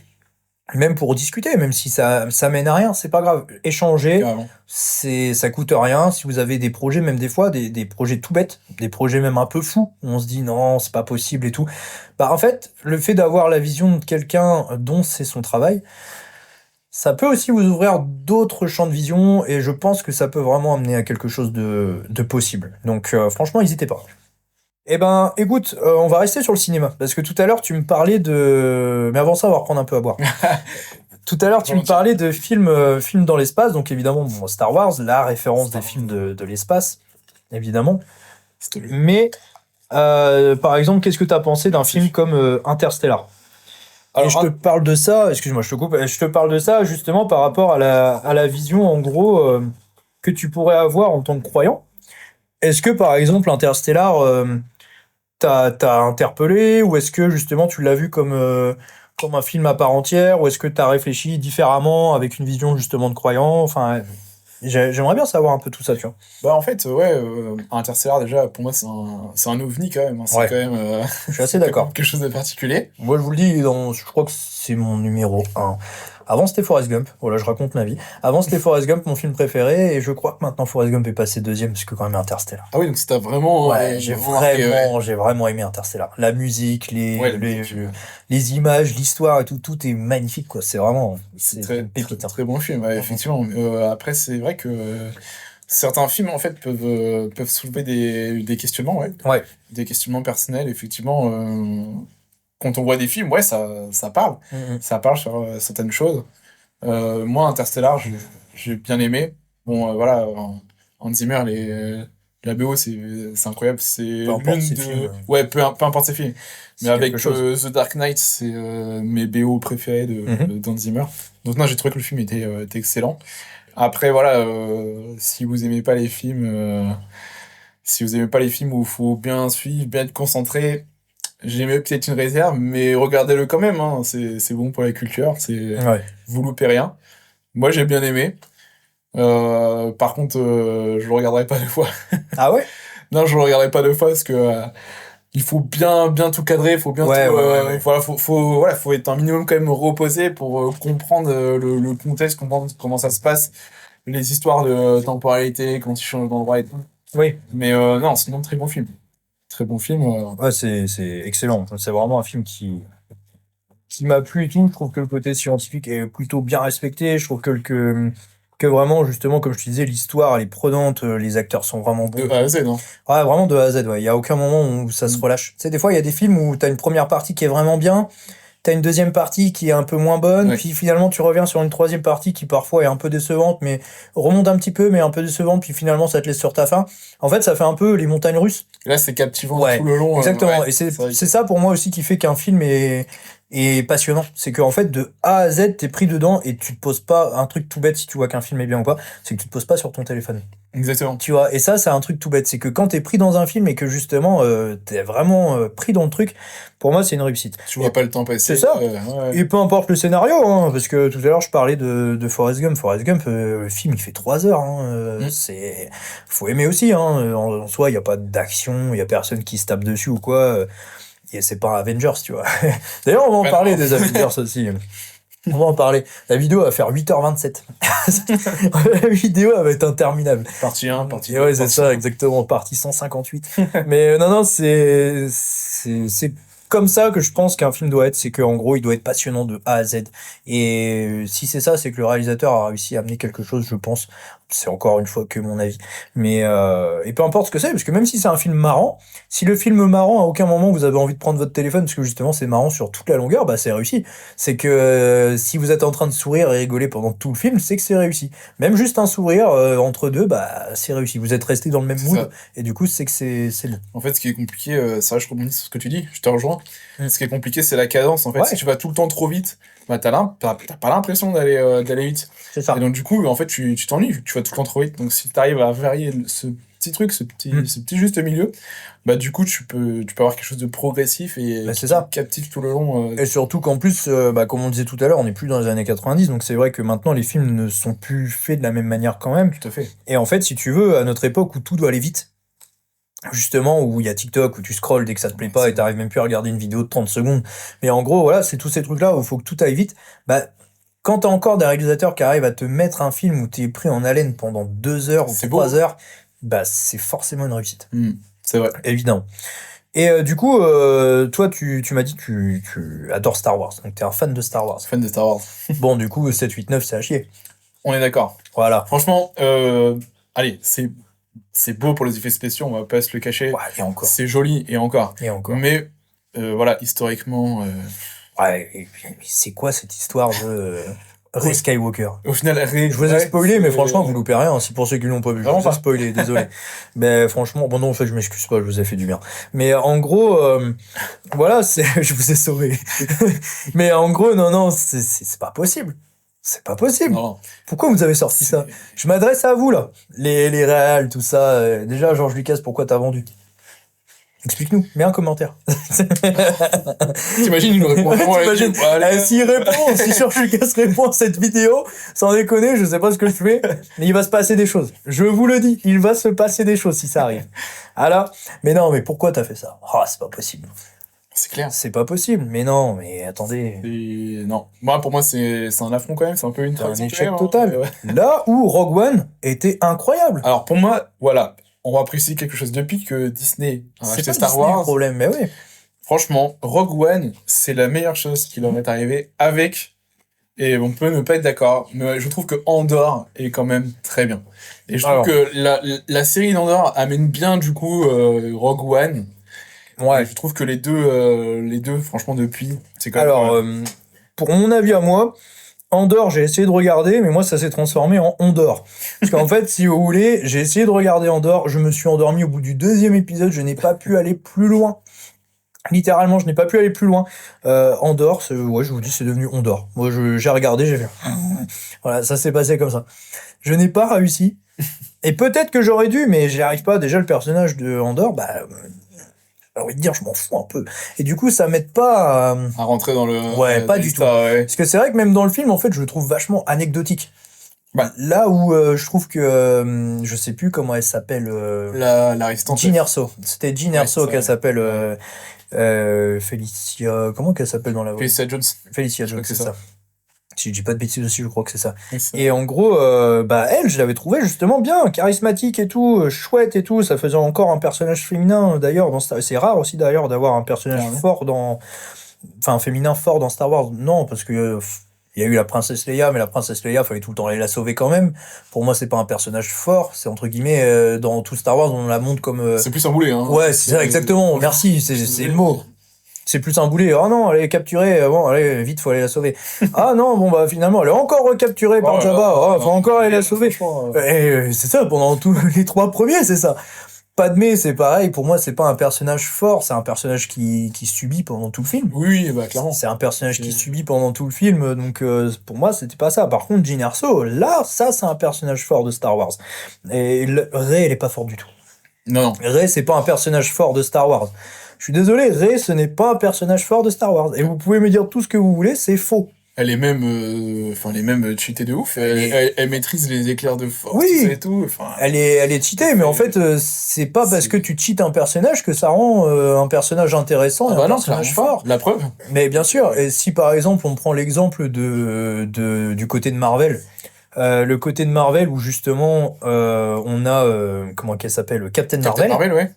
Même pour discuter, même si ça mène à rien, c'est pas grave. Échanger, Carrément. ça coûte rien. Si vous avez des projets, même des fois, des projets tout bêtes, des projets même un peu fous, où on se dit non, c'est pas possible et tout. Bah, en fait, le fait d'avoir la vision de quelqu'un dont c'est son travail, ça peut aussi vous ouvrir d'autres champs de vision et je pense que ça peut vraiment amener à quelque chose de possible. Donc, franchement, n'hésitez pas. Eh ben, écoute, on va rester sur le cinéma parce que tout à l'heure tu me parlais de. Mais avant ça, on va reprendre un peu à boire. Tout à l'heure, tu me Volontiers. parlais de films dans l'espace, donc évidemment bon, Star Wars, la référence des films de l'espace, évidemment. C'est lui. Mais par exemple, qu'est-ce que tu as pensé d'un film comme Interstellar? Et je te parle de ça, excuse-moi, je te coupe, je te parle de ça justement par rapport à la vision en gros que tu pourrais avoir en tant que croyant. Est-ce que par exemple Interstellar t'as interpellé ou est-ce que justement tu l'as vu comme un film à part entière ou est-ce que t'as réfléchi différemment avec une vision justement de croyant? Enfin, j'aimerais bien savoir un peu tout ça, tu vois. Bah en fait, ouais, Interstellar déjà, pour moi, c'est un ovni quand même. Hein. C'est Ouais. quand même Je suis assez quand d'accord. même quelque chose de particulier. Moi, je vous le dis, je crois que c'est mon numéro 1. Avant, c'était Forrest Gump. Voilà, je raconte ma vie. Avant, c'était Forrest Gump, mon film préféré, et je crois que maintenant Forrest Gump est passé deuxième, parce que quand même Interstellar. Ah oui, donc c'était vraiment. Ouais, j'ai vraiment aimé Interstellar. La musique, Ouais, la musique, les images, l'histoire et tout, tout est magnifique, quoi. C'est vraiment, c'est c'est très, une pépite, très, hein. très bon film, ouais, effectivement. Après, c'est vrai que certains films, en fait, peuvent soulever des questionnements, ouais. Ouais. Des questionnements personnels, effectivement. Quand on voit des films, ouais, ça parle. Mhm. Ça parle sur certaines choses. Moi, Interstellar, j'ai bien aimé. Bon, voilà, Hans Zimmer, la BO, c'est incroyable. C'est Peu importe l'une ses de. films, Ouais, peu importe ses films. c'est Mais avec quelque chose. The Dark Knight, c'est mes BO préférés Mhm. d'Hans Zimmer. Donc, non, j'ai trouvé que le film était excellent. Après, voilà, si vous aimez pas les films. Si vous aimez pas les films où il faut bien suivre, bien être concentré, j'ai peut-être une réserve, mais regardez-le quand même, hein. C'est bon pour la culture, Ouais. vous loupez rien. Moi, j'ai bien aimé. Par contre, je le regarderai pas deux fois. Ah ouais? Non, je le regarderai pas deux fois parce que il faut bien tout cadrer, faut bien Ouais, tout. ouais. Voilà, voilà, faut être un minimum quand même reposé pour comprendre le contexte, comprendre comment ça se passe, les histoires de temporalité, quand ils changent d'endroit et tout. Oui. Mais non, sinon, très bon film. Très bon film. Ouais, c'est excellent. C'est vraiment un film qui m'a plu et tout. Je trouve que le côté scientifique est plutôt bien respecté. Je trouve que vraiment, justement, comme je te disais, l'histoire, elle est prenante, les acteurs sont vraiment bons. De A à Z, non? Ouais, vraiment de A à Z, ouais. Il y a aucun moment où ça se relâche. Tu sais, des fois, il y a des films où t'as une première partie qui est vraiment bien, t'as une deuxième partie qui est un peu moins bonne, Ouais. puis finalement, tu reviens sur une troisième partie qui parfois est un peu décevante, mais remonte un petit peu, mais un peu décevante, puis finalement, ça te laisse sur ta faim. En fait, ça fait un peu les montagnes russes. Et là, c'est captivant Ouais, tout le long. exactement. Ouais, Et c'est vrai que- c'est ça pour moi aussi qui fait qu'un film est passionnant. C'est qu'en fait, de A à Z, t'es pris dedans et tu te poses pas un truc tout bête si tu vois qu'un film est bien ou pas, c'est que tu te poses pas sur ton téléphone. Exactement. Tu vois, et ça, c'est un truc tout bête. C'est que quand t'es pris dans un film et que justement, t'es vraiment pris dans le truc, pour moi, c'est une réussite. Tu vois pas le temps passer. C'est ça. Ouais. Et peu importe le scénario, hein, parce que tout à l'heure, je parlais de Forrest Gump. Forrest Gump, le film, il fait 3 heures. Hein, faut aimer aussi. Hein, en soi, il n'y a pas d'action, il n'y a personne qui se tape dessus ou quoi. Et c'est pas Avengers, tu vois. D'ailleurs, on va en Ouais, parler non. des Avengers aussi. On va en parler. La vidéo va faire 8h27. La vidéo, elle va être interminable. Partie 1, partie Et 2. ouais, c'est ça, exactement. Partie 158. Mais non, c'est comme ça que je pense qu'un film doit être. C'est qu'en gros, il doit être passionnant de A à Z. Et si c'est ça, c'est que le réalisateur a réussi à amener quelque chose, je pense. C'est encore une fois que mon avis. Mais, et peu importe ce que c'est, parce que même si c'est un film marrant, si le film marrant, à aucun moment vous avez envie de prendre votre téléphone, parce que justement c'est marrant sur toute la longueur, bah c'est réussi. C'est que si vous êtes en train de sourire et rigoler pendant tout le film, c'est que c'est réussi. Même juste un sourire entre deux, bah c'est réussi. Vous êtes resté dans le même C'est mood, ça. et du coup c'est que c'est bon. En fait, ce qui est compliqué, c'est vrai, je rebondis sur ce que tu dis, je te rejoins. Mm. Ce qui est compliqué, c'est la cadence. En fait, Ouais. si tu vas tout le temps trop vite, bah, t'as pas l'impression d'aller vite. C'est ça. Et donc, du coup, en fait, tu t'ennuies, vu que tu vas tout le temps trop vite. Donc, si tu arrives à varier petit truc, ce petit juste milieu, bah du coup tu peux avoir quelque chose de progressif et Bah, qui c'est ça. captive tout le long. Et surtout qu'en plus, bah, comme on disait tout à l'heure, on n'est plus dans les années 90, donc c'est vrai que maintenant les films ne sont plus faits de la même manière quand même. Tout à fait. Et en fait, si tu veux, à notre époque où tout doit aller vite, justement, où il y a TikTok, où tu scrolles dès que ça te plaît pas et t'arrives même plus à regarder une vidéo de 30 secondes. Mais en gros, voilà, c'est tous ces trucs-là où il faut que tout aille vite. Bah, quand t'as encore des réalisateurs qui arrivent à te mettre un film où t'es pris en haleine pendant 2 heures ou C'est 3 beau. heures, bah, c'est forcément une réussite. C'est vrai. Évidemment. Et du coup, toi, tu m'as dit que tu adores Star Wars. Donc, t'es un fan de Star Wars. Fan de Star Wars. Bon, du coup, 7, 8, 9, c'est à chier. On est d'accord. Voilà. Franchement, allez, c'est beau pour les effets spéciaux, on va pas se le cacher. Ouais, et encore. C'est joli et encore. Et encore. Mais voilà, historiquement, Ouais, et puis, mais c'est quoi cette histoire de Rey Skywalker? au final, Je vous ai spoilé, mais franchement, vous loupez rien. C'est pour ceux qui l'ont pas vu. Je Vraiment vous ai pas. spoilé, désolé. Mais franchement, bon, non, en fait, je m'excuse pas, je vous ai fait du bien. Mais en gros, voilà, je vous ai sauvé. Mais en gros, non, c'est pas possible. C'est pas possible. Non, Pourquoi vous avez sorti ça? Je m'adresse à vous, là. Les réals, tout ça. Déjà, George Lucas, pourquoi t'as vendu? Explique-nous, mets un commentaire. T'imagines, il nous répond vraiment à la T'imagines, vidéo. Allez, s'il répond, si George Lucas répond à cette vidéo, sans déconner, je sais pas ce que je fais, mais il va se passer des choses. Je vous le dis, il va se passer des choses si ça arrive. Alors, mais non, mais pourquoi t'as fait ça? Oh, c'est pas possible. c'est clair. C'est pas possible. Mais non, mais attendez. Et non. Moi, pour moi, c'est un affront quand même. C'est un peu une C'est un trahison, échec quand même, total. Ouais. Là où Rogue One était incroyable. Alors, pour moi, voilà. On va préciser quelque chose. Depuis que Disney a C'est acheté pas Star Disney le Wars, problème, mais oui. franchement, Rogue One, c'est la meilleure chose qui leur est arrivée avec. Et on peut ne pas être d'accord, mais je trouve que Andor est quand même très bien. Et je trouve Alors. que la série d'Andor amène bien, du coup, Rogue One. Ouais. Et je trouve que les deux, franchement, depuis, c'est quand même. Alors, pour mon avis à moi, Andorre, j'ai essayé de regarder, mais moi, ça s'est transformé en Ondor. Parce qu'en fait, si vous voulez, j'ai essayé de regarder Andorre, je me suis endormi au bout du 2e épisode, je n'ai pas pu aller plus loin. Littéralement, je n'ai pas pu aller plus loin. Andorre, ouais, je vous dis, c'est devenu Ondor. Moi, j'ai regardé, j'ai fait... Voilà, ça s'est passé comme ça. Je n'ai pas réussi. Et peut-être que j'aurais dû, mais j'y arrive pas. Déjà, le personnage de Andorre, bah... j'ai envie de dire, je m'en fous un peu. Et du coup, ça m'aide pas à rentrer dans le. Ouais, pas dans du l'histoire, ouais. Parce que c'est vrai que même dans le film, en fait, je le trouve vachement anecdotique. Bah. Là où je trouve que... je sais plus comment elle s'appelle... La résistance. Jean Erso. C'était Jean Erso c'est ça, qu'elle ouais. s'appelle... Félicia... Comment qu'elle s'appelle dans la... Felicia Jones. Félicia Jones, que c'est c'est ça. Si je dis pas de bêtises aussi, je crois que c'est ça. Ouais, c'est- Et en gros, bah elle, je l'avais trouvée justement bien, charismatique et tout, chouette et tout. Ça faisait encore un personnage féminin d'ailleurs. C'est rare aussi d'ailleurs d'avoir un personnage Ouais. fort dans... Enfin, féminin fort dans Star Wars. Non, parce que... il y a eu la princesse Leia, mais la princesse Leia, fallait tout le temps aller la sauver quand même. Pour moi, c'est pas un personnage fort. C'est entre guillemets, dans tout Star Wars, on la montre comme... C'est plus un boulet, hein. Ouais, c'est ça, exactement. Merci, c'est le mot. C'est plus un boulet. Ah non, elle est capturée. Bon, allez, vite, faut aller la sauver. Ah non, bon, bah finalement, elle est encore recapturée par Oh là Jabba. là, Ah, faut encore aller la sauver. franchement, Et c'est ça, pendant tous les 3 premiers, c'est ça. Padmé, c'est pareil. Pour moi, c'est pas un personnage fort. C'est un personnage qui subit pendant tout le film. Oui, bah clairement. C'est un personnage qui C'est- subit pendant tout le film. Donc, pour moi, c'était pas ça. Par contre, Jyn Erso, là, ça, c'est un personnage fort de Star Wars. Et Rey, elle est pas forte du tout. Non. Rey, c'est pas un personnage fort de Star Wars. Je suis désolé, Rey, ce n'est pas un personnage fort de Star Wars. Et vous pouvez me dire tout ce que vous voulez, c'est faux. Elle est même, elle est même cheatée de ouf. Elle maîtrise les éclairs de force Oui. tout ça et tout. Enfin, Elle est cheatée, mais en fait, c'est pas parce que tu cheats un personnage que ça rend un personnage intéressant et ah bah un non, personnage clairement fort. pas. La preuve. Mais bien sûr, et si par exemple on prend l'exemple du côté de Marvel, le côté de Marvel où justement on a, comment qu'elle s'appelle, Captain Captain Marvel, Marvel, ouais.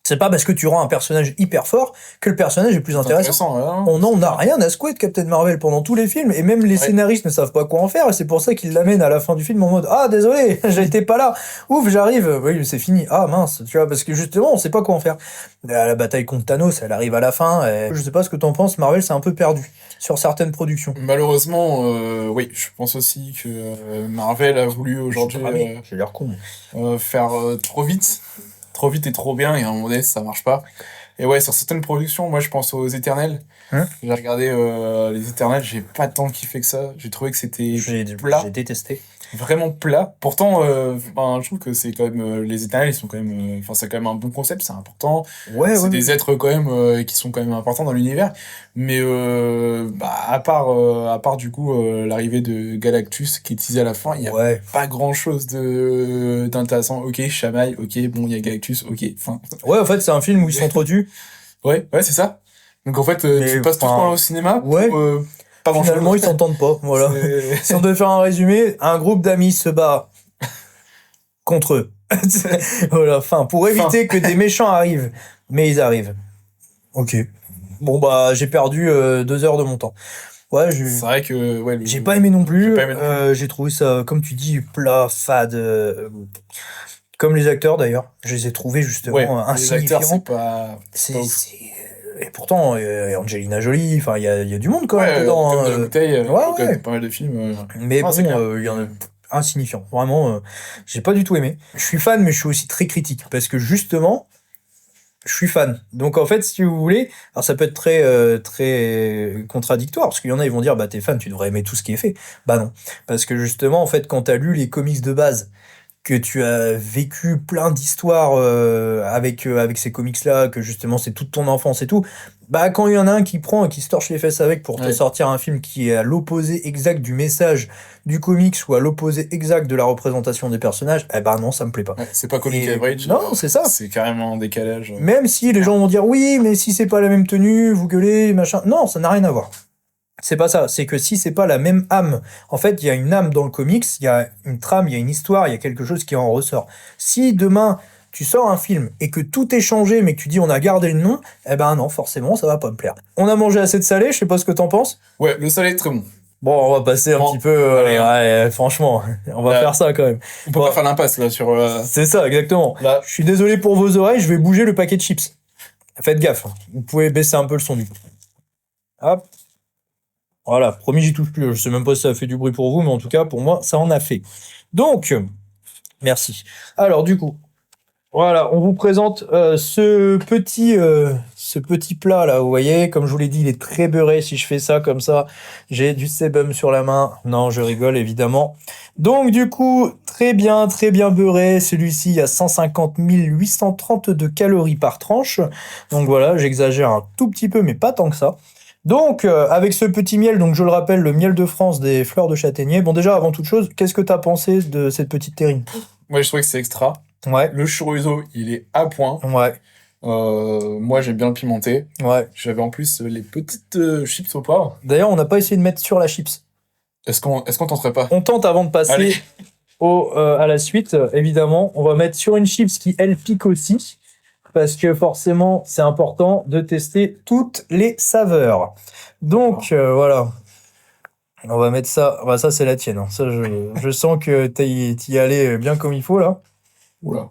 c'est pas parce que tu rends un personnage hyper fort que le personnage est plus intéressant. Ouais, hein. On n'en a rien à secouer de Captain Marvel pendant tous les films, et même les Ouais. scénaristes ne savent pas quoi en faire, et c'est pour ça qu'ils l'amènent à la fin du film en mode « Ah, désolé, j'étais pas là, ouf, j'arrive, oui, c'est fini, ah mince, tu vois, parce que justement, on sait pas quoi en faire. » La bataille contre Thanos, elle arrive à la fin, et je sais pas ce que t'en penses, Marvel s'est un peu perdu sur certaines productions. Malheureusement, oui, je pense aussi que Marvel a voulu aujourd'hui J'ai l'air con. faire trop vite et trop bien, et à un moment donné, ça marche pas. Et ouais, sur certaines productions, moi je pense aux Éternels. J'ai regardé les Éternels, j'ai pas tant kiffé que ça. J'ai trouvé que c'était J'ai plat. détesté. vraiment plat. Pourtant, je trouve que c'est quand même les Éternels, ils sont quand même, c'est quand même un bon concept, c'est important. Ouais, C'est ouais. des êtres quand même qui sont quand même importants dans l'univers. Mais à part du coup l'arrivée de Galactus qui est teasé à la fin, il y a Ouais. pas grand chose de d'intéressant. Ok, Chamaille, ok, bon, il y a Galactus, ok, fin. Ouais, en fait, c'est un film où ils s'entretuent. Ouais, c'est ça. Donc en fait, Mais, tu passes tout ce temps au cinéma pour ouais. pas grand chose. Finalement, ils s'entendent pas. Voilà. Si on devait faire un résumé, un groupe d'amis se bat contre eux. Voilà, fin. Pour éviter que des méchants arrivent. Mais ils arrivent. Ok. Bon, bah, j'ai perdu 2 heures de mon temps. Ouais, C'est vrai que ouais, j'ai pas aimé non plus. J'ai pas aimé non plus. J'ai trouvé ça, comme tu dis, plat, fade. Comme les acteurs d'ailleurs. Je les ai trouvés justement Ouais, les acteurs, insignifiants. c'est pas ouf. Et pourtant, Angelina Jolie, enfin, il y a du monde quand même Ouais, dedans. comme hein, de la bouteille, ouais, quand ouais. même pas mal de films. Mais c'est clair. bon, il y en a insignifiant. Vraiment, j'ai pas du tout aimé. Je suis fan, mais je suis aussi très critique. Parce que justement, je suis fan. Donc en fait, si vous voulez, alors ça peut être très contradictoire. Parce qu'il y en a, ils vont dire, bah t'es fan, tu devrais aimer tout ce qui est fait. Bah non. Parce que justement, en fait, quand t'as lu les comics de base, que tu as vécu plein d'histoires avec ces comics-là, que justement c'est toute ton enfance et tout, bah quand il y en a un qui prend et qui se torche les fesses avec pour te Ouais. sortir un film qui est à l'opposé exact du message du comics ou à l'opposé exact de la représentation des personnages, eh ben non, ça me plaît pas. Ouais, c'est pas Comic Et- Average. non, c'est ça. C'est carrément un décalage. Même si les gens vont dire oui, mais si c'est pas la même tenue, vous gueulez, machin. Non, ça n'a rien à voir. C'est pas ça, c'est que si c'est pas la même âme, en fait, il y a une âme dans le comics, il y a une trame, il y a une histoire, il y a quelque chose qui en ressort. Si demain, tu sors un film et que tout est changé, mais que tu dis on a gardé le nom, eh ben non, forcément, ça va pas me plaire. On a mangé assez de salé, je sais pas ce que t'en penses. Ouais, le salé est très bon. Bon, on va passer un Bon, petit peu, allez, hein. ouais, franchement, on va Là. faire ça quand même. On peut Bon. pas faire l'impasse là sur. C'est ça, exactement. Là. Je suis désolé pour vos oreilles, je vais bouger le paquet de chips. Faites gaffe, hein. Vous pouvez baisser un peu le son du coup. Hop. Voilà, promis, j'y touche plus. Je sais même pas si ça a fait du bruit pour vous, mais en tout cas, pour moi, ça en a fait. Donc, merci. Alors, du coup, voilà, on vous présente ce petit plat là. Vous voyez, comme je vous l'ai dit, il est très beurré. Si je fais ça comme ça, j'ai du sébum sur la main. Non, je rigole évidemment. Donc, du coup, très bien beurré. Celui-ci, il y a 150 832 calories par tranche. Donc voilà, j'exagère un tout petit peu, mais pas tant que ça. Donc, avec ce petit miel, donc je le rappelle, le miel de France des fleurs de châtaignier. Bon, déjà, avant toute chose, qu'est-ce que t'as pensé de cette petite terrine? Moi, je trouve que c'est extra. Ouais, Le chorizo, il est à point. ouais, Moi, j'aime bien le pimenté. ouais. J'avais en plus les petites chips au poivre. D'ailleurs, on n'a pas essayé de mettre sur la chips. Est-ce qu'on tenterait pas? On tente avant de passer Allez. à la suite, évidemment. On va mettre sur une chips qui, elle, pique aussi. Parce que forcément, c'est important de tester toutes les saveurs. Donc, voilà. On va mettre ça. Bah, ça, c'est la tienne. Hein. Ça, je sens que t'y allais bien comme il faut, là. Oula.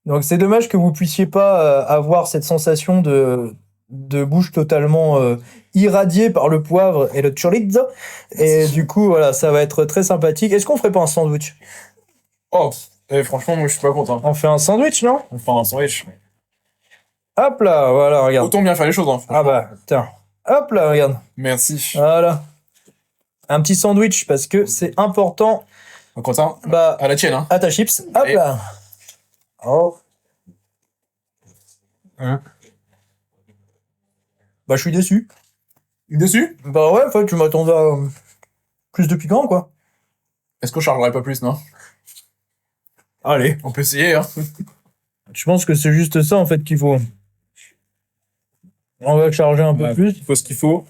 Donc, c'est dommage que vous puissiez pas avoir cette sensation de bouche totalement irradiée par le poivre et le chorizo. Et du coup, voilà, ça va être très sympathique. Est-ce qu'on ferait pas un sandwich? Oh, franchement, moi, je suis pas content. On fait un sandwich, non? On fait un sandwich. Hop là, voilà, regarde. Autant bien faire les choses, hein. Ah bah, tiens. Hop là, regarde. Merci. Voilà. Un petit sandwich parce que c'est important. Quentin, Bah, à la tienne, hein. à ta chips. Hop Allez. là. Oh. Bah, je suis déçu. Dessus? Bah ouais, en fait, tu m'attendais à plus de piquant, quoi. Est-ce qu'on chargerait pas plus, non? Allez. On peut essayer, hein. Je pense que c'est juste ça, en fait, qu'il faut. On va charger un peu Ouais, plus. Il faut ce qu'il faut.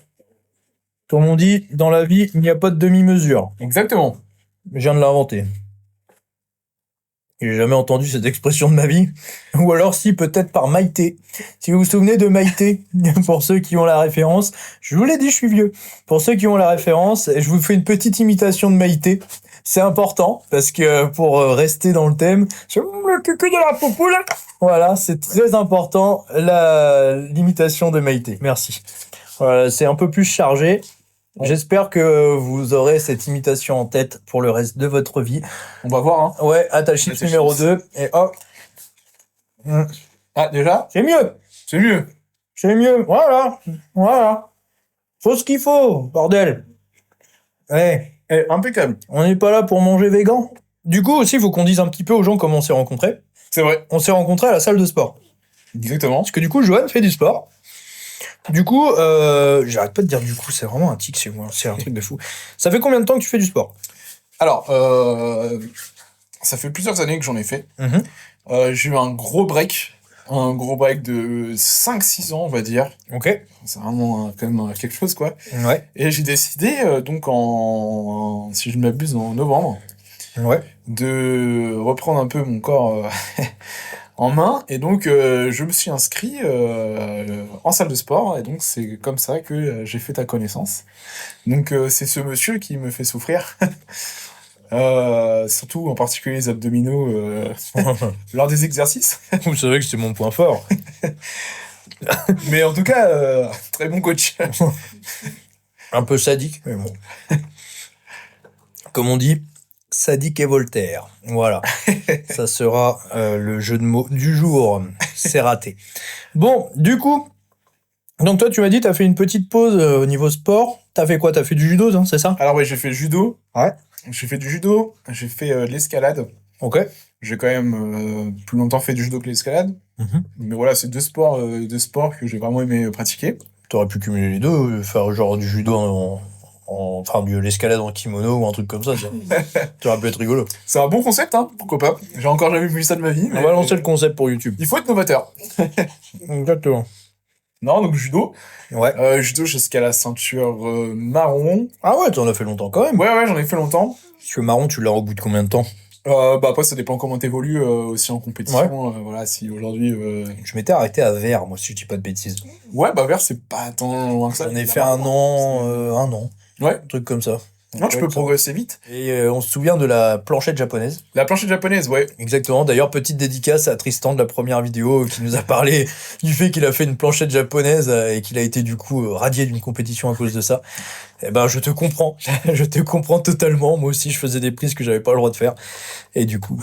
Comme on dit, dans la vie, il n'y a pas de demi-mesure. Exactement. Je viens de l'inventer. J'ai jamais entendu cette expression de ma vie. Ou alors si, peut-être par Maïté. Si vous vous souvenez de Maïté, pour ceux qui ont la référence, je vous l'ai dit, je suis vieux. Pour ceux qui ont la référence, je vous fais une petite imitation de Maïté. C'est important, parce que pour rester dans le thème, c'est le cucu de la poupoule. Voilà, c'est très important, l'imitation de Maïté. Merci. Voilà, c'est un peu plus chargé. J'espère que vous aurez cette imitation en tête pour le reste de votre vie. On va voir, hein. Ouais, à ta chips tes numéro chips. 2. Et hop. Ah, déjà? C'est mieux. C'est mieux. C'est mieux. Voilà. Voilà. Faut ce qu'il faut, bordel. Ouais. Impeccable. On n'est pas là pour manger végan. Du coup, aussi, il faut qu'on dise un petit peu aux gens comment on s'est rencontrés. C'est vrai. On s'est rencontrés à la salle de sport. Exactement. Parce que du coup, Johan fait du sport. Du coup, j'arrête pas de dire du coup, c'est vraiment un tic chez moi. C'est un truc de fou. Ça fait combien de temps que tu fais du sport? Alors, ça fait plusieurs années que j'en ai fait. Mhm. J'ai eu un gros break. Un gros break de 5-6 ans, on va dire. Ok. C'est vraiment quand même quelque chose, quoi. Ouais. Et j'ai décidé, donc, si je ne m'abuse, en novembre, Ouais. de reprendre un peu mon corps en main. Et donc, je me suis inscrit en salle de sport. Et donc, c'est comme ça que j'ai fait ta connaissance. Donc, c'est ce monsieur qui me fait souffrir. Surtout, en particulier, les abdominaux lors des exercices. Vous savez que c'est mon point fort. Mais en tout cas, très bon coach. Un peu sadique, mais bon. Comme on dit, sadique et Voltaire. Voilà. Ça sera le jeu de mots du jour. C'est raté. Bon, du coup, donc toi, tu m'as dit, t'as fait une petite pause au niveau sport. T'as fait quoi? T'as fait du judo, hein, c'est ça? Alors, ouais, j'ai fait judo. Ouais. J'ai fait du judo. J'ai fait de l'escalade. Ok. J'ai quand même plus longtemps fait du judo que l'escalade. Mhm. Mais voilà, c'est deux sports que j'ai vraiment aimé pratiquer. T'aurais pu cumuler les deux, faire genre du judo enfin, de l'escalade en kimono ou un truc comme ça. Ça aurait pu être rigolo. C'est un bon concept, hein, pourquoi pas. J'ai encore jamais vu ça de ma vie. On va lancer le concept pour YouTube. Il faut être novateur. Exactement. Non, donc judo. Ouais. Judo jusqu'à la ceinture marron. Ah ouais, t'en as fait longtemps quand même. Ouais, j'en ai fait longtemps. Parce que marron, tu l'as au bout de combien de temps? Après, ça dépend comment t'évolues aussi en compétition. Voilà, si aujourd'hui... Je m'étais arrêté à vert, moi, si je dis pas de bêtises. Ouais, bah vert, c'est pas tant loin que ça. J'en ai fait un an. Ouais. Un truc comme ça. Non, tu peux progresser vite. Et on se souvient de la planchette japonaise. La planchette japonaise, ouais. Exactement. D'ailleurs, petite dédicace à Tristan de la première vidéo qui nous a parlé du fait qu'il a fait une planchette japonaise et qu'il a été du coup radié d'une compétition à cause de ça. Eh ben, je te comprends. Je te comprends totalement. Moi aussi, je faisais des prises que j'avais pas le droit de faire. Et du coup,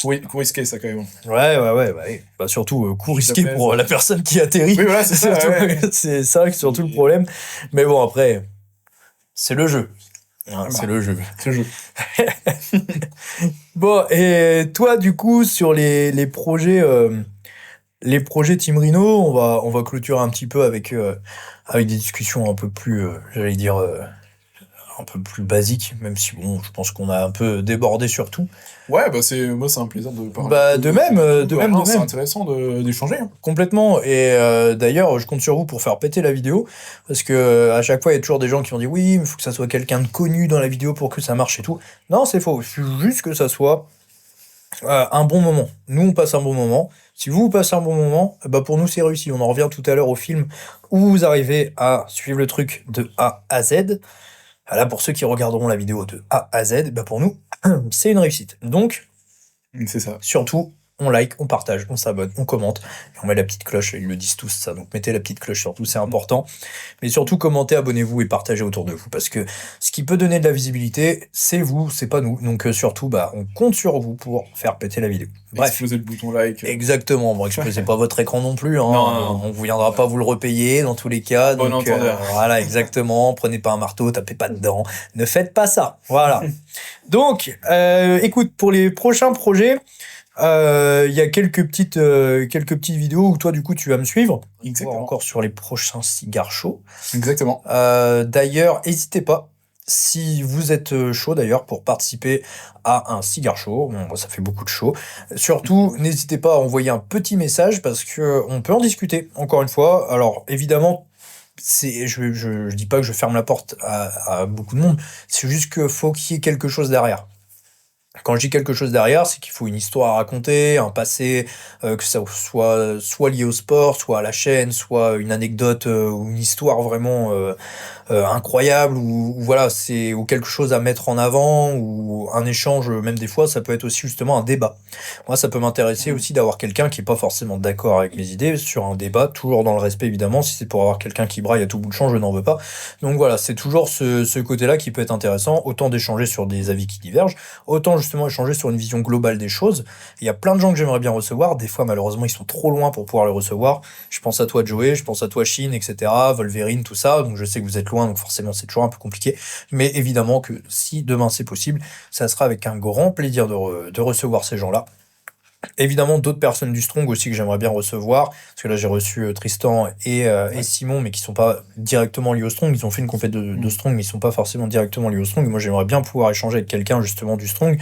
Oui, coup risqué, ça, quand même. ouais. Bah, surtout, coup risqué pour la personne qui atterrit. Oui, voilà, c'est ça. Surtout, Ouais. c'est ça, surtout le problème. Mais bon, après, c'est le jeu. C'est le jeu. C'est le jeu. Bon, et toi, du coup, sur les projets Team Rhino, on va clôturer un petit peu avec des discussions un peu plus, j'allais dire, un peu plus basiques, même si bon, je pense qu'on a un peu débordé sur tout. Ouais, bah moi, c'est un plaisir de parler. Bah, de même. C'est intéressant d'échanger. Hein. Complètement. Et d'ailleurs, je compte sur vous pour faire péter la vidéo, parce que à chaque fois, il y a toujours des gens qui ont dit oui, mais il faut que ça soit quelqu'un de connu dans la vidéo pour que ça marche et tout. Non, c'est faux. Il faut juste que ça soit un bon moment. Nous, on passe un bon moment. Si vous passez un bon moment, bah pour nous, c'est réussi. On en revient tout à l'heure au film où vous arrivez à suivre le truc de A à Z. Là, pour ceux qui regarderont la vidéo de A à Z, bah pour nous, c'est une réussite. Donc, C'est ça. surtout, on like, on partage, on s'abonne, on commente, et on met la petite cloche, ils le disent tous ça, donc mettez la petite cloche surtout, c'est important. Mais surtout, commentez, abonnez-vous et partagez autour de vous, parce que ce qui peut donner de la visibilité, c'est vous, c'est pas nous. Donc surtout, bah, on compte sur vous pour faire péter la vidéo. Bref. Exploser le bouton like. Exactement, bon, explosez pas votre écran non plus, hein. Non. On vous viendra pas vous le repayer dans tous les cas. Bon Donc, entendeur. voilà, exactement, prenez pas un marteau, tapez pas dedans, ne faites pas ça, voilà. Donc, écoute, pour les prochains projets, il y a quelques petites vidéos où toi, du coup, tu vas me suivre. Exactement. Encore sur les prochains cigares chauds. Exactement. D'ailleurs, n'hésitez pas, si vous êtes chaud d'ailleurs, pour participer à un cigare chaud. Bon, ça fait beaucoup de chaud. Surtout, n'hésitez pas à envoyer un petit message parce que on peut en discuter, encore une fois. Alors, évidemment, je dis pas que je ferme la porte à beaucoup de monde. C'est juste qu'il faut qu'il y ait quelque chose derrière. Quand je dis quelque chose derrière, c'est qu'il faut une histoire à raconter, un passé, que ça soit lié au sport, soit à la chaîne, soit une anecdote ou une histoire vraiment incroyable, ou voilà, ou quelque chose à mettre en avant, ou un échange, même des fois, ça peut être aussi justement un débat. Moi, ça peut m'intéresser aussi d'avoir quelqu'un qui est pas forcément d'accord avec mes idées sur un débat, toujours dans le respect évidemment. Si c'est pour avoir quelqu'un qui braille à tout bout de champ, je n'en veux pas. Donc voilà, c'est toujours ce côté-là qui peut être intéressant, autant d'échanger sur des avis qui divergent, autant justement échanger sur une vision globale des choses. Il y a plein de gens que j'aimerais bien recevoir, des fois malheureusement ils sont trop loin pour pouvoir les recevoir. Je pense à toi Joey, je pense à toi Shin, etc., Wolverine, tout ça, donc je sais que vous êtes loin, donc forcément c'est toujours un peu compliqué. Mais évidemment que si demain c'est possible, ça sera avec un grand plaisir de recevoir ces gens-là. Évidemment, d'autres personnes du Strong aussi que j'aimerais bien recevoir, parce que là j'ai reçu Tristan et Simon, mais qui sont pas directement liés au Strong. Ils ont fait une compète de Strong, mais ils sont pas forcément directement liés au Strong. Moi j'aimerais bien pouvoir échanger avec quelqu'un justement du Strong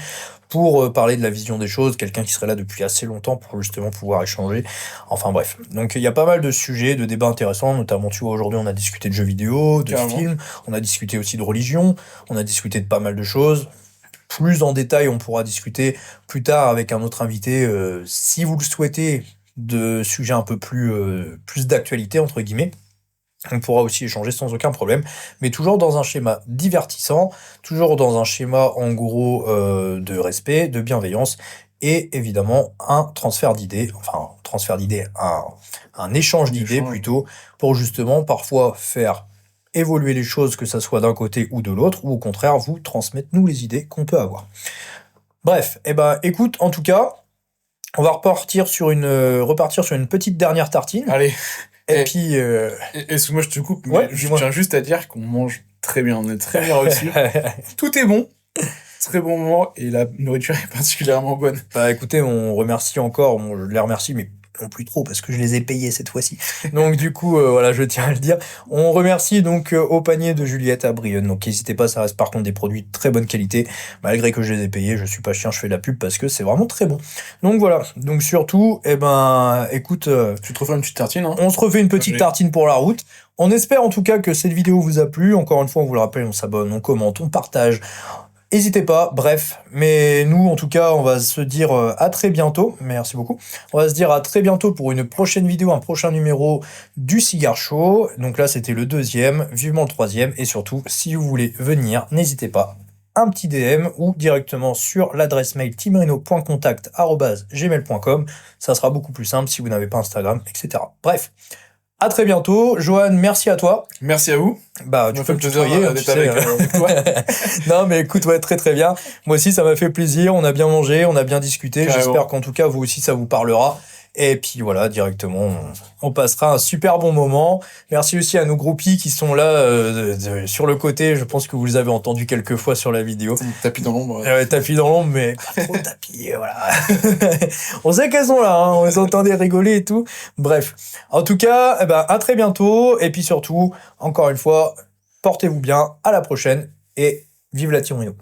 pour parler de la vision des choses, quelqu'un qui serait là depuis assez longtemps pour justement pouvoir échanger. Enfin bref, donc il y a pas mal de sujets, de débats intéressants, notamment tu vois aujourd'hui on a discuté de jeux vidéo, de Carrément. films, on a discuté aussi de religion, on a discuté de pas mal de choses. Plus en détail, on pourra discuter plus tard avec un autre invité, si vous le souhaitez, de sujets un peu plus d'actualité, entre guillemets. On pourra aussi échanger sans aucun problème, mais toujours dans un schéma divertissant, toujours dans un schéma, en gros, de respect, de bienveillance, et évidemment, un un échange d'idées Échange. plutôt, pour justement parfois faire évoluer les choses, que ça soit d'un côté ou de l'autre, ou au contraire, vous transmettre nous les idées qu'on peut avoir. Bref, écoute, en tout cas, on va repartir sur une petite dernière tartine. Allez, Et Eh. puis, excuse-moi, je te coupe, mais Ouais, je dis-moi. tiens juste à dire qu'on mange très bien, on est très bien reçus. Tout est bon, très bon moment, et la nourriture est particulièrement bonne. Bah écoutez, on remercie encore, je les remercie, mais non plus trop, parce que je les ai payés cette fois-ci. Donc du coup, voilà, je tiens à le dire. On remercie donc au panier de Juliette à Brienne. Donc n'hésitez pas, ça reste par contre des produits de très bonne qualité. Malgré que je les ai payés, je suis pas chien, je fais de la pub parce que c'est vraiment très bon. Donc voilà, donc surtout, écoute, Tu te refais une petite tartine, hein? on se refait une petite Allez. tartine pour la route. On espère en tout cas que cette vidéo vous a plu. Encore une fois, on vous le rappelle, on s'abonne, on commente, on partage. N'hésitez pas, bref. Mais nous, en tout cas, on va se dire à très bientôt. Merci beaucoup. On va se dire à très bientôt pour une prochaine vidéo, un prochain numéro du Cigare Show. Donc là, c'était le 2e, vivement le 3e. Et surtout, si vous voulez venir, n'hésitez pas. Un petit DM ou directement sur l'adresse mail timreno.contact@gmail.com. Ça sera beaucoup plus simple si vous n'avez pas Instagram, etc. Bref. À très bientôt. Johan, merci à toi. Merci à vous. Bah, tu Ça peux fait me plaisir tutoyer, tu d'être sais, avec toi. Non, mais écoute, ouais, très très bien. Moi aussi, ça m'a fait plaisir. On a bien mangé, on a bien discuté. Carrément. J'espère qu'en tout cas, vous aussi, ça vous parlera. Et puis voilà, directement, on passera un super bon moment. Merci aussi à nos groupies qui sont là sur le côté. Je pense que vous les avez entendus quelques fois sur la vidéo. Tapis dans l'ombre. Tapis dans l'ombre, mais pas trop tapis, voilà. On sait qu'elles sont là, hein, on les entendait rigoler et tout. Bref, en tout cas, à très bientôt. Et puis surtout, encore une fois, portez-vous bien, à la prochaine et vive la Timreno.